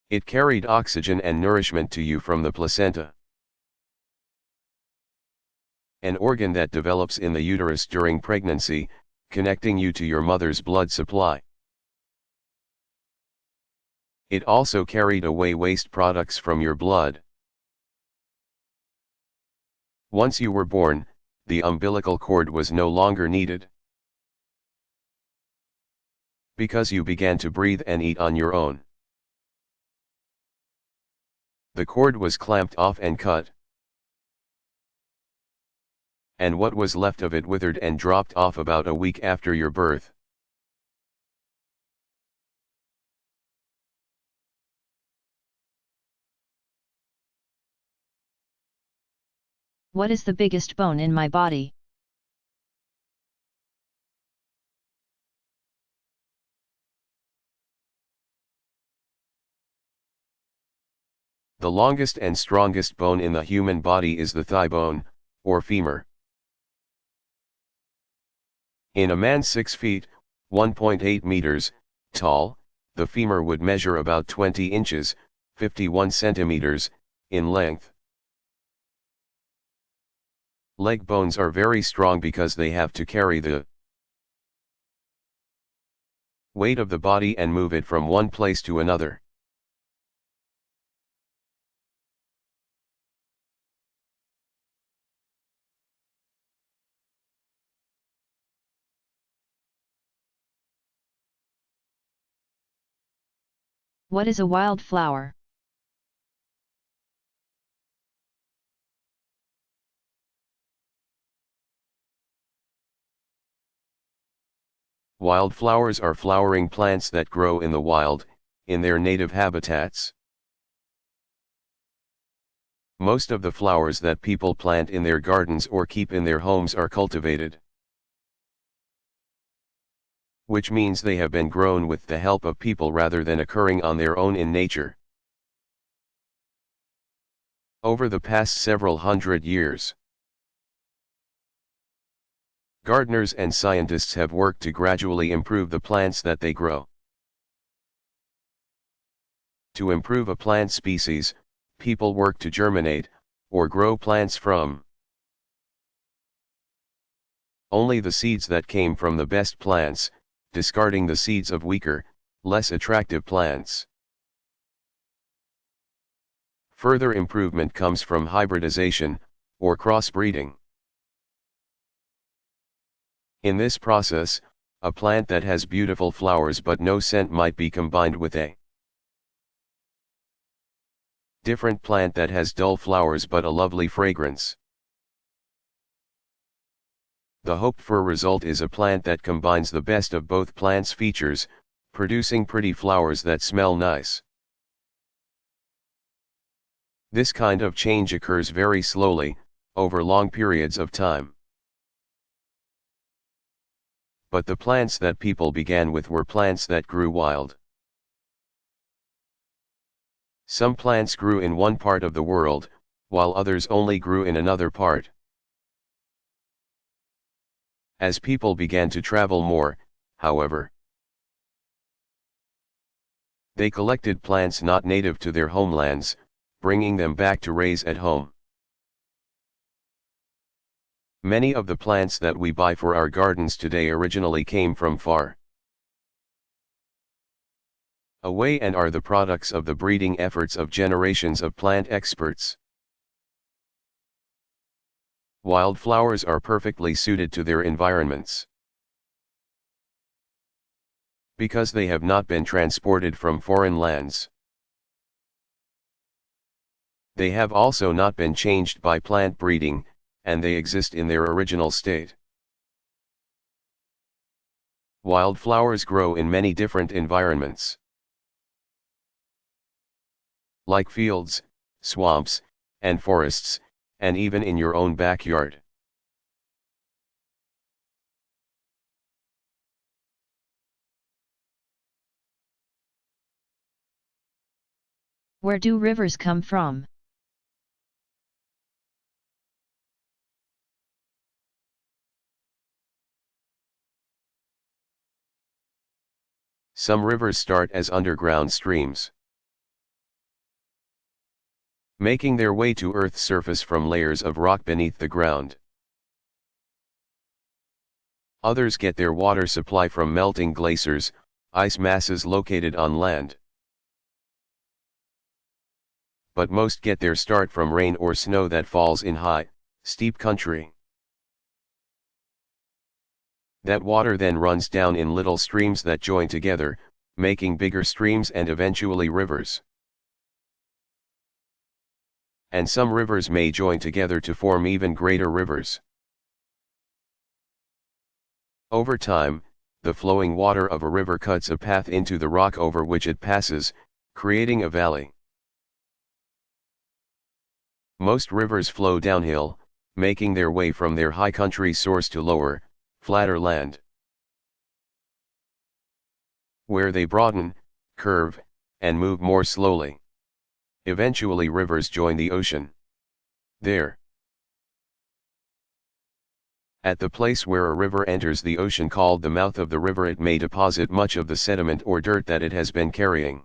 It carried oxygen and nourishment to you from the placenta, an organ that develops in the uterus during pregnancy, connecting you to your mother's blood supply. It also carried away waste products from your blood. Once you were born, the umbilical cord was no longer needed, because you began to breathe and eat on your own. The cord was clamped off and cut, and what was left of it withered and dropped off about a week after your birth. What is the biggest bone in my body? The longest and strongest bone in the human body is the thigh bone, or femur. In a man 6 feet, 1.8 meters, tall, the femur would measure about 20 inches, 51 centimeters, in length. Leg bones are very strong because they have to carry the weight of the body and move it from one place to another. What is a wildflower? Wildflowers are flowering plants that grow in the wild, in their native habitats. Most of the flowers that people plant in their gardens or keep in their homes are cultivated, which means they have been grown with the help of people rather than occurring on their own in nature. Over the past several hundred years, gardeners and scientists have worked to gradually improve the plants that they grow. To improve a plant species, people work to germinate, or grow plants from only the seeds that came from the best plants, discarding the seeds of weaker, less attractive plants. Further improvement comes from hybridization, or crossbreeding. In this process, a plant that has beautiful flowers but no scent might be combined with a different plant that has dull flowers but a lovely fragrance. The hoped-for result is a plant that combines the best of both plants' features, producing pretty flowers that smell nice. This kind of change occurs very slowly, over long periods of time. But the plants that people began with were plants that grew wild. Some plants grew in one part of the world, while others only grew in another part. As people began to travel more, however, they collected plants not native to their homelands, bringing them back to raise at home. Many of the plants that we buy for our gardens today originally came from far away and are the products of the breeding efforts of generations of plant experts. Wildflowers are perfectly suited to their environments, because they have not been transported from foreign lands. They have also not been changed by plant breeding, and they exist in their original state. Wildflowers grow in many different environments, like fields, swamps, and forests, and even in your own backyard. Where do rivers come from? Some rivers start as underground streams, making their way to Earth's surface from layers of rock beneath the ground. Others get their water supply from melting glaciers, ice masses located on land. But most get their start from rain or snow that falls in high, steep country. That water then runs down in little streams that join together, making bigger streams and eventually rivers. And some rivers may join together to form even greater rivers. Over time, the flowing water of a river cuts a path into the rock over which it passes, creating a valley. Most rivers flow downhill, making their way from their high country source to lower, flatter land, where they broaden, curve, and move more slowly. Eventually rivers join the ocean. There, at the place where a river enters the ocean called the mouth of the river, it may deposit much of the sediment or dirt that it has been carrying,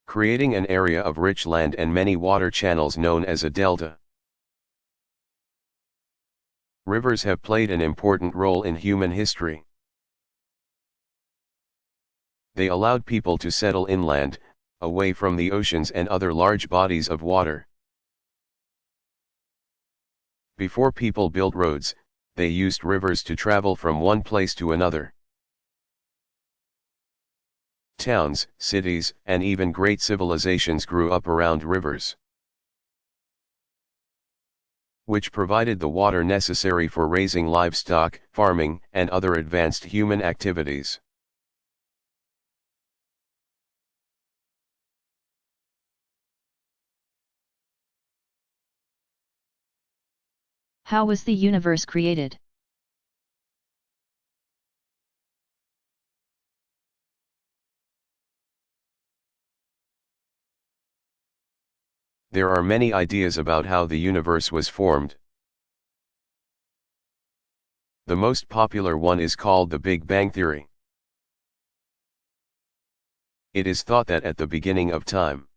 creating an area of rich land and many water channels known as a delta. Rivers have played an important role in human history. They allowed people to settle inland, away from the oceans and other large bodies of water. Before people built roads, they used rivers to travel from one place to another. Towns, cities, and even great civilizations grew up around rivers, which provided the water necessary for raising livestock, farming, and other advanced human activities. How was the universe created? There are many ideas about how the universe was formed. The most popular one is called the Big Bang Theory. It is thought that at the beginning of time,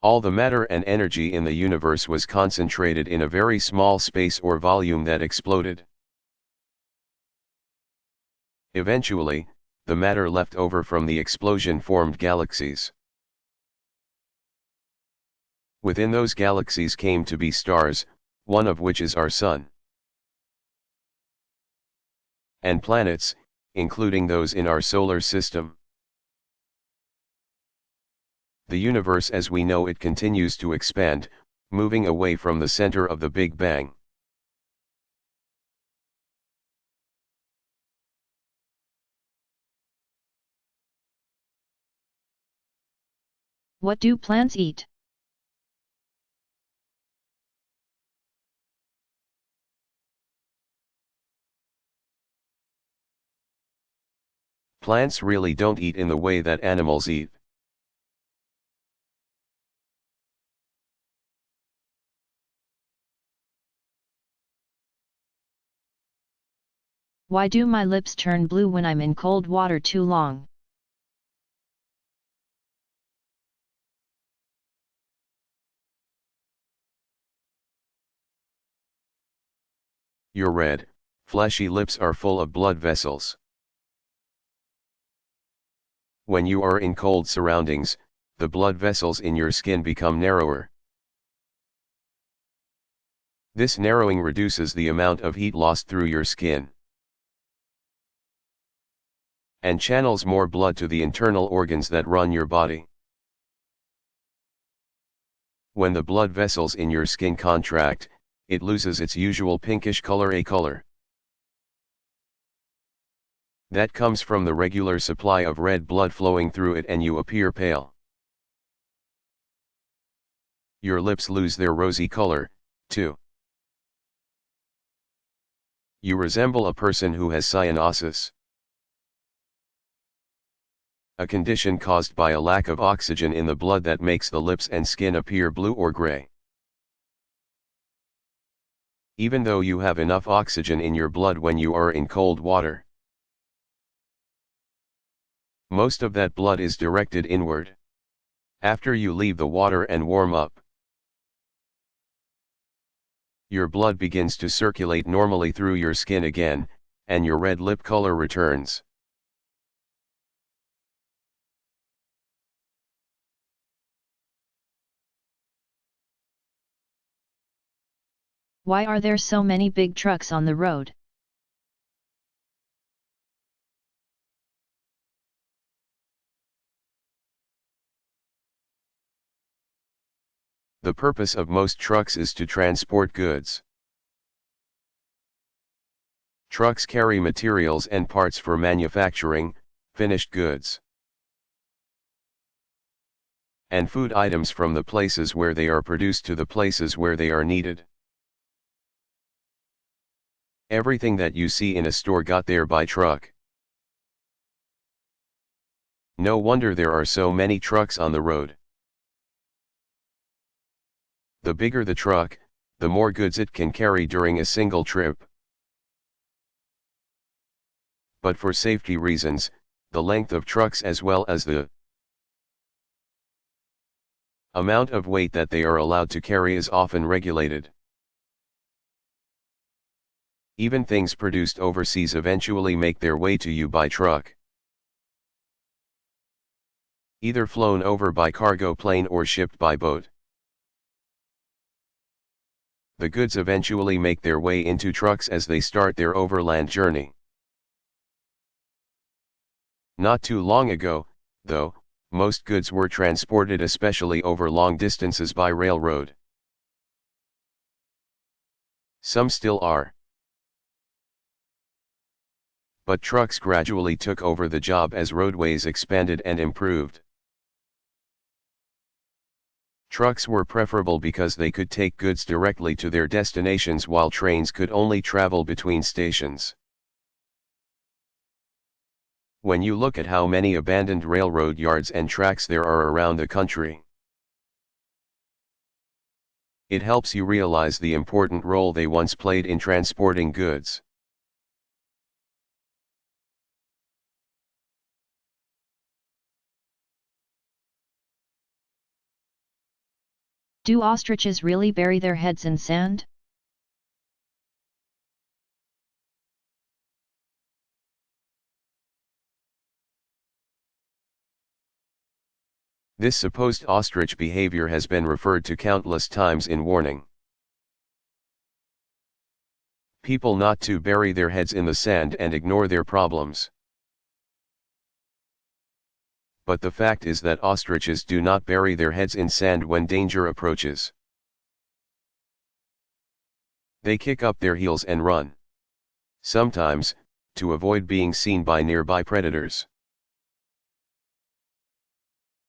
all the matter and energy in the universe was concentrated in a very small space or volume that exploded. Eventually, the matter left over from the explosion formed galaxies. Within those galaxies came to be stars, one of which is our Sun. And planets, including those in our solar system. The universe as we know it continues to expand, moving away from the center of the Big Bang. What do plants eat? Plants really don't eat in the way that animals eat. Why do my lips turn blue when I'm in cold water too long? Your red, fleshy lips are full of blood vessels. When you are in cold surroundings, the blood vessels in your skin become narrower. This narrowing reduces the amount of heat lost through your skin, and channels more blood to the internal organs that run your body. When the blood vessels in your skin contract, it loses its usual pinkish color, a color that comes from the regular supply of red blood flowing through it, and you appear pale. Your lips lose their rosy color, too. You resemble a person who has cyanosis, a condition caused by a lack of oxygen in the blood that makes the lips and skin appear blue or gray. Even though you have enough oxygen in your blood when you are in cold water, most of that blood is directed inward. After you leave the water and warm up, your blood begins to circulate normally through your skin again, and your red lip color returns. Why are there so many big trucks on the road? The purpose of most trucks is to transport goods. Trucks carry materials and parts for manufacturing, finished goods, and food items from the places where they are produced to the places where they are needed. Everything that you see in a store got there by truck. No wonder there are so many trucks on the road. The bigger the truck, the more goods it can carry during a single trip. But for safety reasons, the length of trucks as well as the amount of weight that they are allowed to carry is often regulated. Even things produced overseas eventually make their way to you by truck. Either flown over by cargo plane or shipped by boat. The goods eventually make their way into trucks as they start their overland journey. Not too long ago, though, most goods were transported especially over long distances by railroad. Some still are. But trucks gradually took over the job as roadways expanded and improved. Trucks were preferable because they could take goods directly to their destinations while trains could only travel between stations. When you look at how many abandoned railroad yards and tracks there are around the country, it helps you realize the important role they once played in transporting goods. Do ostriches really bury their heads in sand? This supposed ostrich behavior has been referred to countless times in warning people not to bury their heads in the sand and ignore their problems. But the fact is that ostriches do not bury their heads in sand when danger approaches. They kick up their heels and run. Sometimes, to avoid being seen by nearby predators.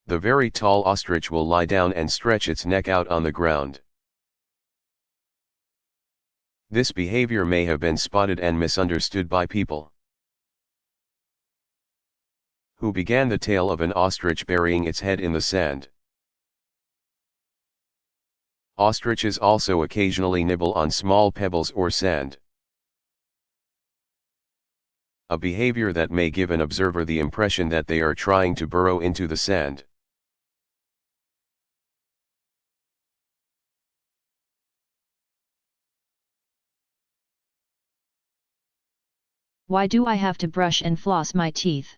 The very tall ostrich will lie down and stretch its neck out on the ground. This behavior may have been spotted and misunderstood by people who began the tale of an ostrich burying its head in the sand. Ostriches also occasionally nibble on small pebbles or sand, a behavior that may give an observer the impression that they are trying to burrow into the sand. Why do I have to brush and floss my teeth?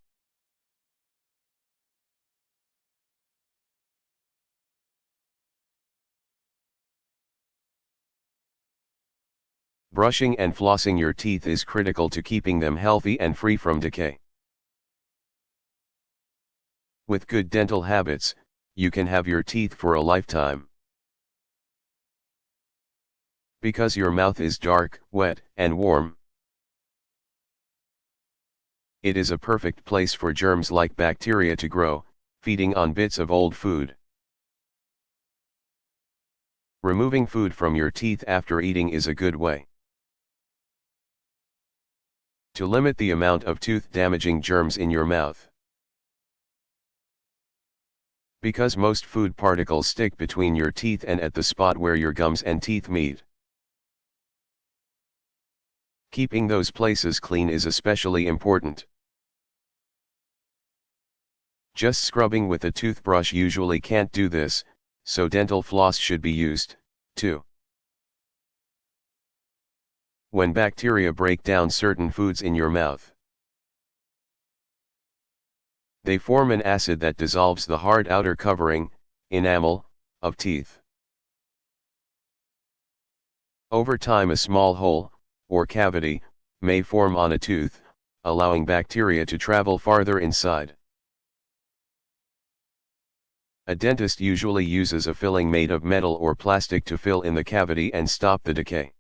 Brushing and flossing your teeth is critical to keeping them healthy and free from decay. With good dental habits, you can have your teeth for a lifetime. Because your mouth is dark, wet, and warm, it is a perfect place for germs like bacteria to grow, feeding on bits of old food. Removing food from your teeth after eating is a good way to limit the amount of tooth-damaging germs in your mouth. Because most food particles stick between your teeth and at the spot where your gums and teeth meet. Keeping those places clean is especially important. Just scrubbing with a toothbrush usually can't do this, so dental floss should be used, too. When bacteria break down certain foods in your mouth, they form an acid that dissolves the hard outer covering, enamel, of teeth. Over time a small hole, or cavity, may form on a tooth, allowing bacteria to travel farther inside. A dentist usually uses a filling made of metal or plastic to fill in the cavity and stop the decay.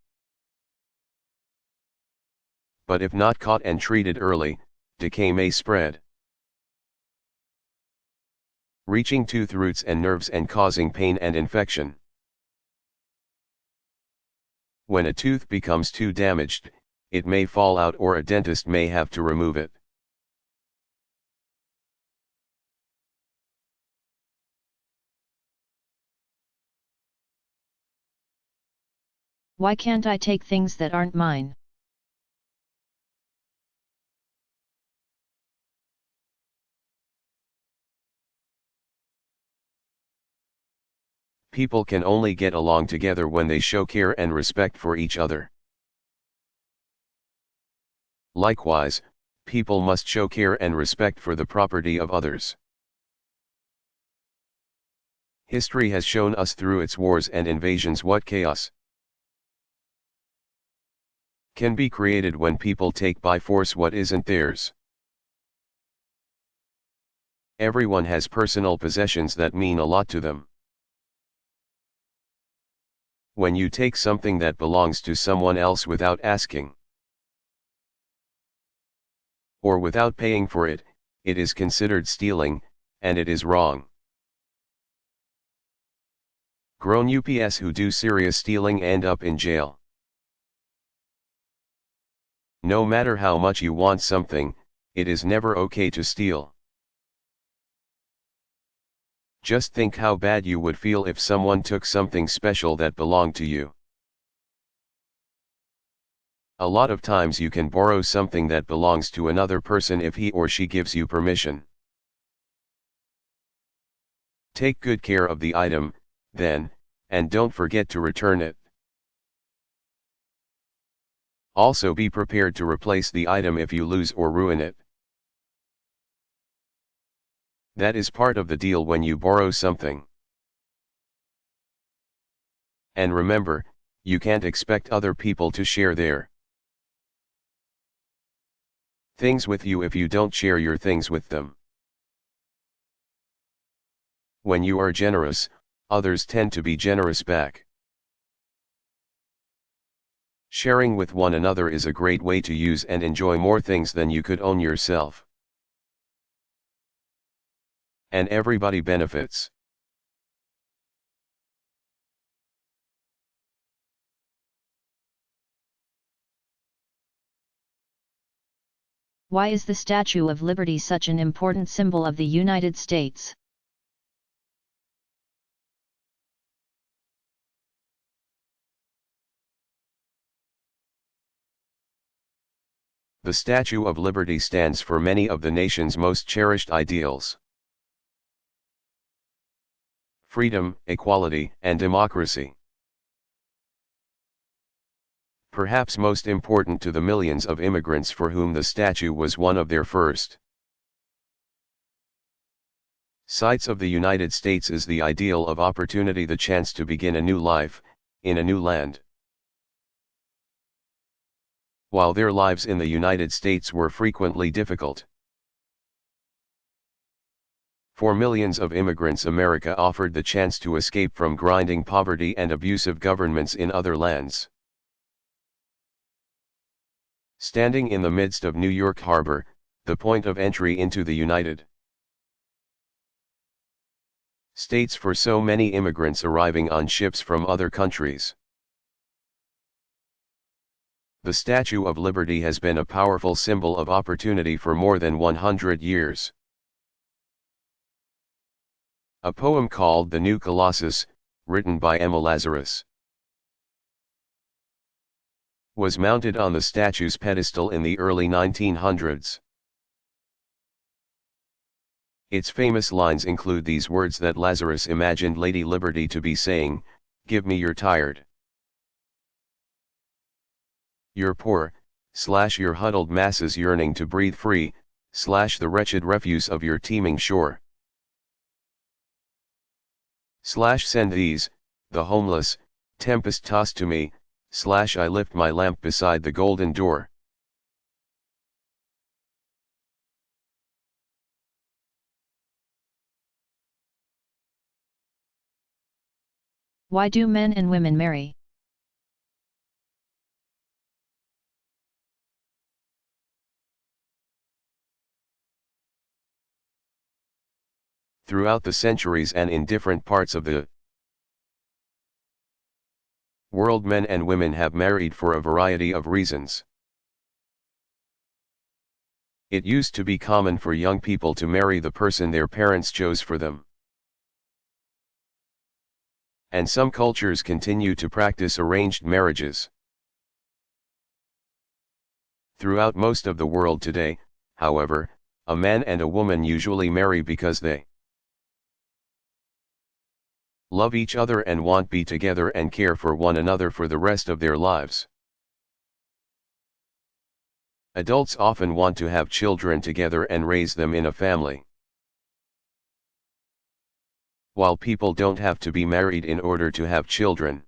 But if not caught and treated early, decay may spread, reaching tooth roots and nerves and causing pain and infection. When a tooth becomes too damaged, it may fall out or a dentist may have to remove it. Why can't I take things that aren't mine? People can only get along together when they show care and respect for each other. Likewise, people must show care and respect for the property of others. History has shown us through its wars and invasions what chaos can be created when people take by force what isn't theirs. Everyone has personal possessions that mean a lot to them. When you take something that belongs to someone else without asking, or without paying for it, it is considered stealing, and it is wrong. Grown ups who do serious stealing end up in jail. No matter how much you want something, it is never okay to steal. Just think how bad you would feel if someone took something special that belonged to you. A lot of times you can borrow something that belongs to another person if he or she gives you permission. Take good care of the item, then, and don't forget to return it. Also be prepared to replace the item if you lose or ruin it. That is part of the deal when you borrow something. And remember, you can't expect other people to share their things with you if you don't share your things with them. When you are generous, others tend to be generous back. Sharing with one another is a great way to use and enjoy more things than you could own yourself. And everybody benefits. Why is the Statue of Liberty such an important symbol of the United States? The Statue of Liberty stands for many of the nation's most cherished ideals: freedom, equality, and democracy. Perhaps most important to the millions of immigrants for whom the statue was one of their first sights of the United States is the ideal of opportunity, the chance to begin a new life, in a new land. While their lives in the United States were frequently difficult, for millions of immigrants, America offered the chance to escape from grinding poverty and abusive governments in other lands. Standing in the midst of New York Harbor, the point of entry into the United States for so many immigrants arriving on ships from other countries, the Statue of Liberty has been a powerful symbol of opportunity for more than 100 years. A poem called The New Colossus, written by Emma Lazarus, was mounted on the statue's pedestal in the early 1900s. Its famous lines include these words that Lazarus imagined Lady Liberty to be saying: "Give me your tired, your poor, your huddled masses yearning to breathe free, the wretched refuse of your teeming shore. Send these, the homeless, tempest-tossed to me, I lift my lamp beside the golden door." Why do men and women marry? Throughout the centuries and in different parts of the world, men and women have married for a variety of reasons. It used to be common for young people to marry the person their parents chose for them. And some cultures continue to practice arranged marriages. Throughout most of the world today, however, a man and a woman usually marry because they love each other and want to be together and care for one another for the rest of their lives. Adults often want to have children together and raise them in a family. While people don't have to be married in order to have children.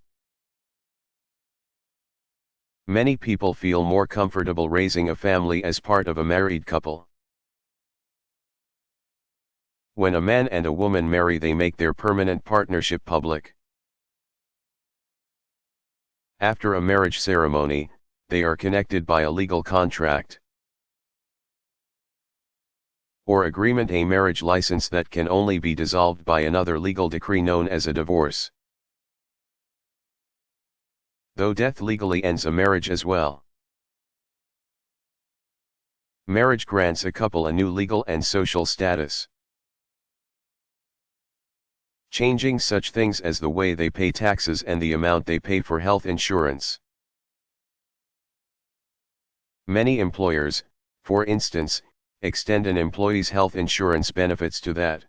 Many people feel more comfortable raising a family as part of a married couple. When a man and a woman marry, they make their permanent partnership public. After a marriage ceremony, they are connected by a legal contract or agreement, a marriage license that can only be dissolved by another legal decree known as a divorce. Though death legally ends a marriage as well. Marriage grants a couple a new legal and social status, changing such things as the way they pay taxes and the amount they pay for health insurance. Many employers, for instance, extend an employee's health insurance benefits to that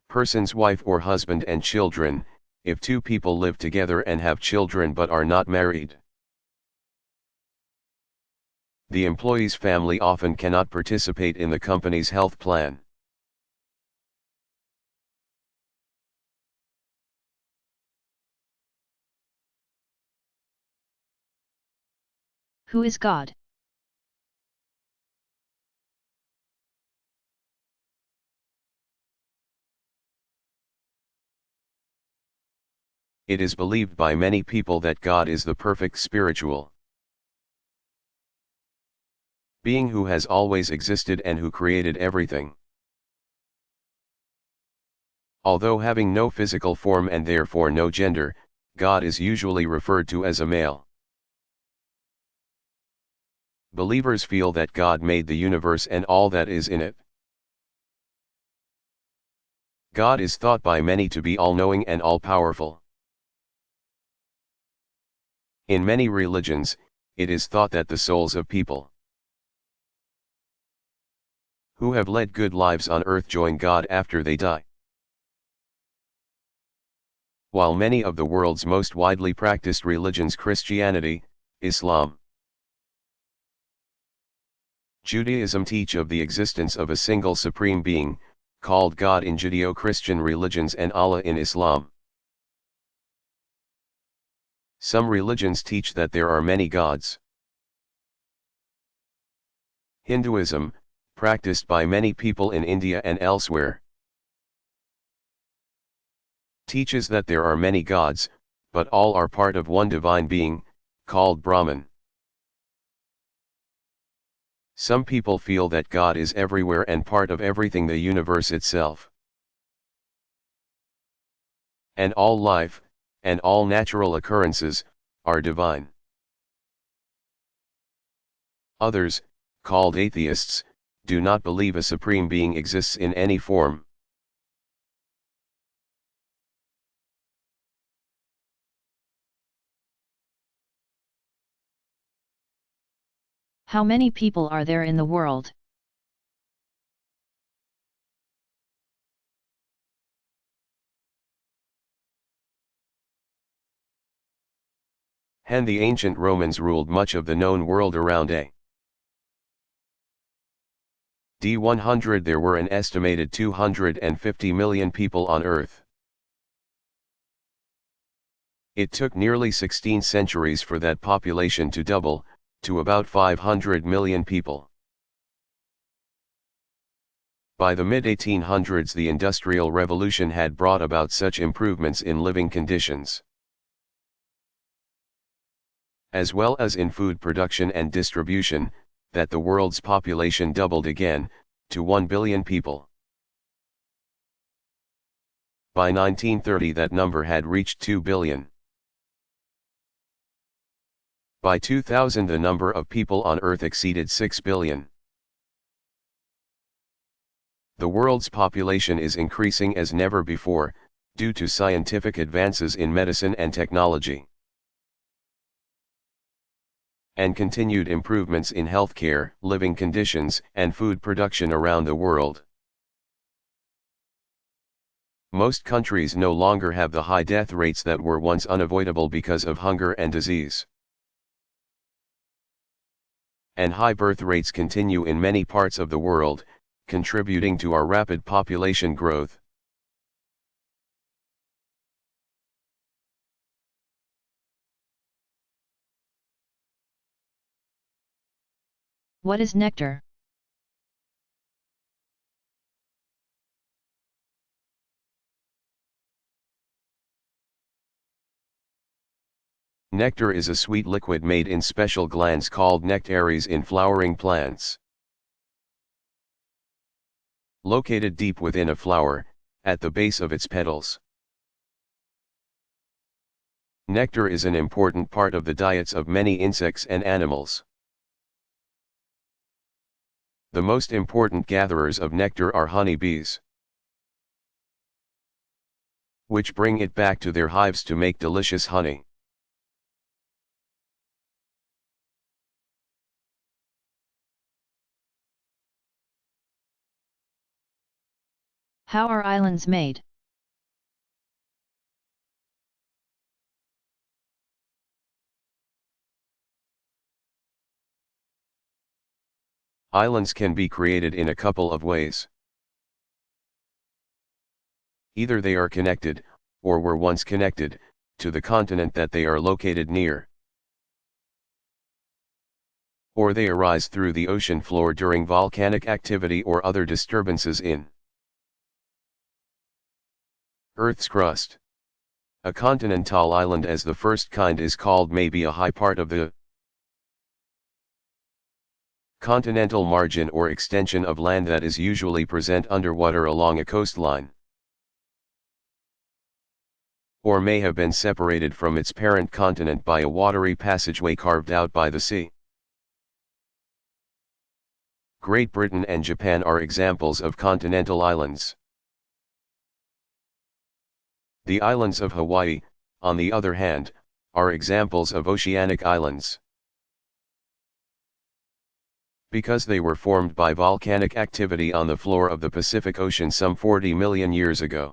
person's wife or husband and children, if two people live together and have children but are not married. The employee's family often cannot participate in the company's health plan. Who is God? It is believed by many people that God is the perfect spiritual being who has always existed and who created everything. Although having no physical form and therefore no gender, God is usually referred to as a male. Believers feel that God made the universe and all that is in it. God is thought by many to be all-knowing and all-powerful. In many religions, it is thought that the souls of people who have led good lives on earth join God after they die. While many of the world's most widely practiced religions, Christianity, Islam, Judaism, teach of the existence of a single supreme being, called God in Judeo-Christian religions and Allah in Islam. Some religions teach that there are many gods. Hinduism, practiced by many people in India and elsewhere, teaches that there are many gods, but all are part of one divine being, called Brahman. Some people feel that God is everywhere and part of everything, the universe itself, and all life, and all natural occurrences, are divine. Others, called atheists, do not believe a supreme being exists in any form. How many people are there in the world? The ancient Romans ruled much of the known world around AD 100. There were an estimated 250 million people on Earth. It took nearly 16 centuries for that population to double, to about 500 million people. By the mid-1800s, the Industrial Revolution had brought about such improvements in living conditions, as well as in food production and distribution, that the world's population doubled again, to 1 billion people. By 1930 that number had reached 2 billion. By 2000 the number of people on Earth exceeded 6 billion. The world's population is increasing as never before, due to scientific advances in medicine and technology, and continued improvements in healthcare, living conditions, and food production around the world. Most countries no longer have the high death rates that were once unavoidable because of hunger and disease. and high birth rates continue in many parts of the world, contributing to our rapid population growth. What is nectar? Nectar is a sweet liquid made in special glands called nectaries in flowering plants. Located deep within a flower, at the base of its petals. Nectar is an important part of the diets of many insects and animals. The most important gatherers of nectar are honeybees, which bring it back to their hives to make delicious honey. How are islands made? Islands can be created in a couple of ways. Either they are connected, or were once connected, to the continent that they are located near. Or they arise through the ocean floor during volcanic activity or other disturbances in Earth's crust. A continental island as the first kind is called maybe a high part of the continental margin or extension of land that is usually present underwater along a coastline, or may have been separated from its parent continent by a watery passageway carved out by the sea. Great Britain and Japan are examples of continental islands. The islands of Hawaii, on the other hand, are examples of oceanic islands. Because they were formed by volcanic activity on the floor of the Pacific Ocean some 40 million years ago.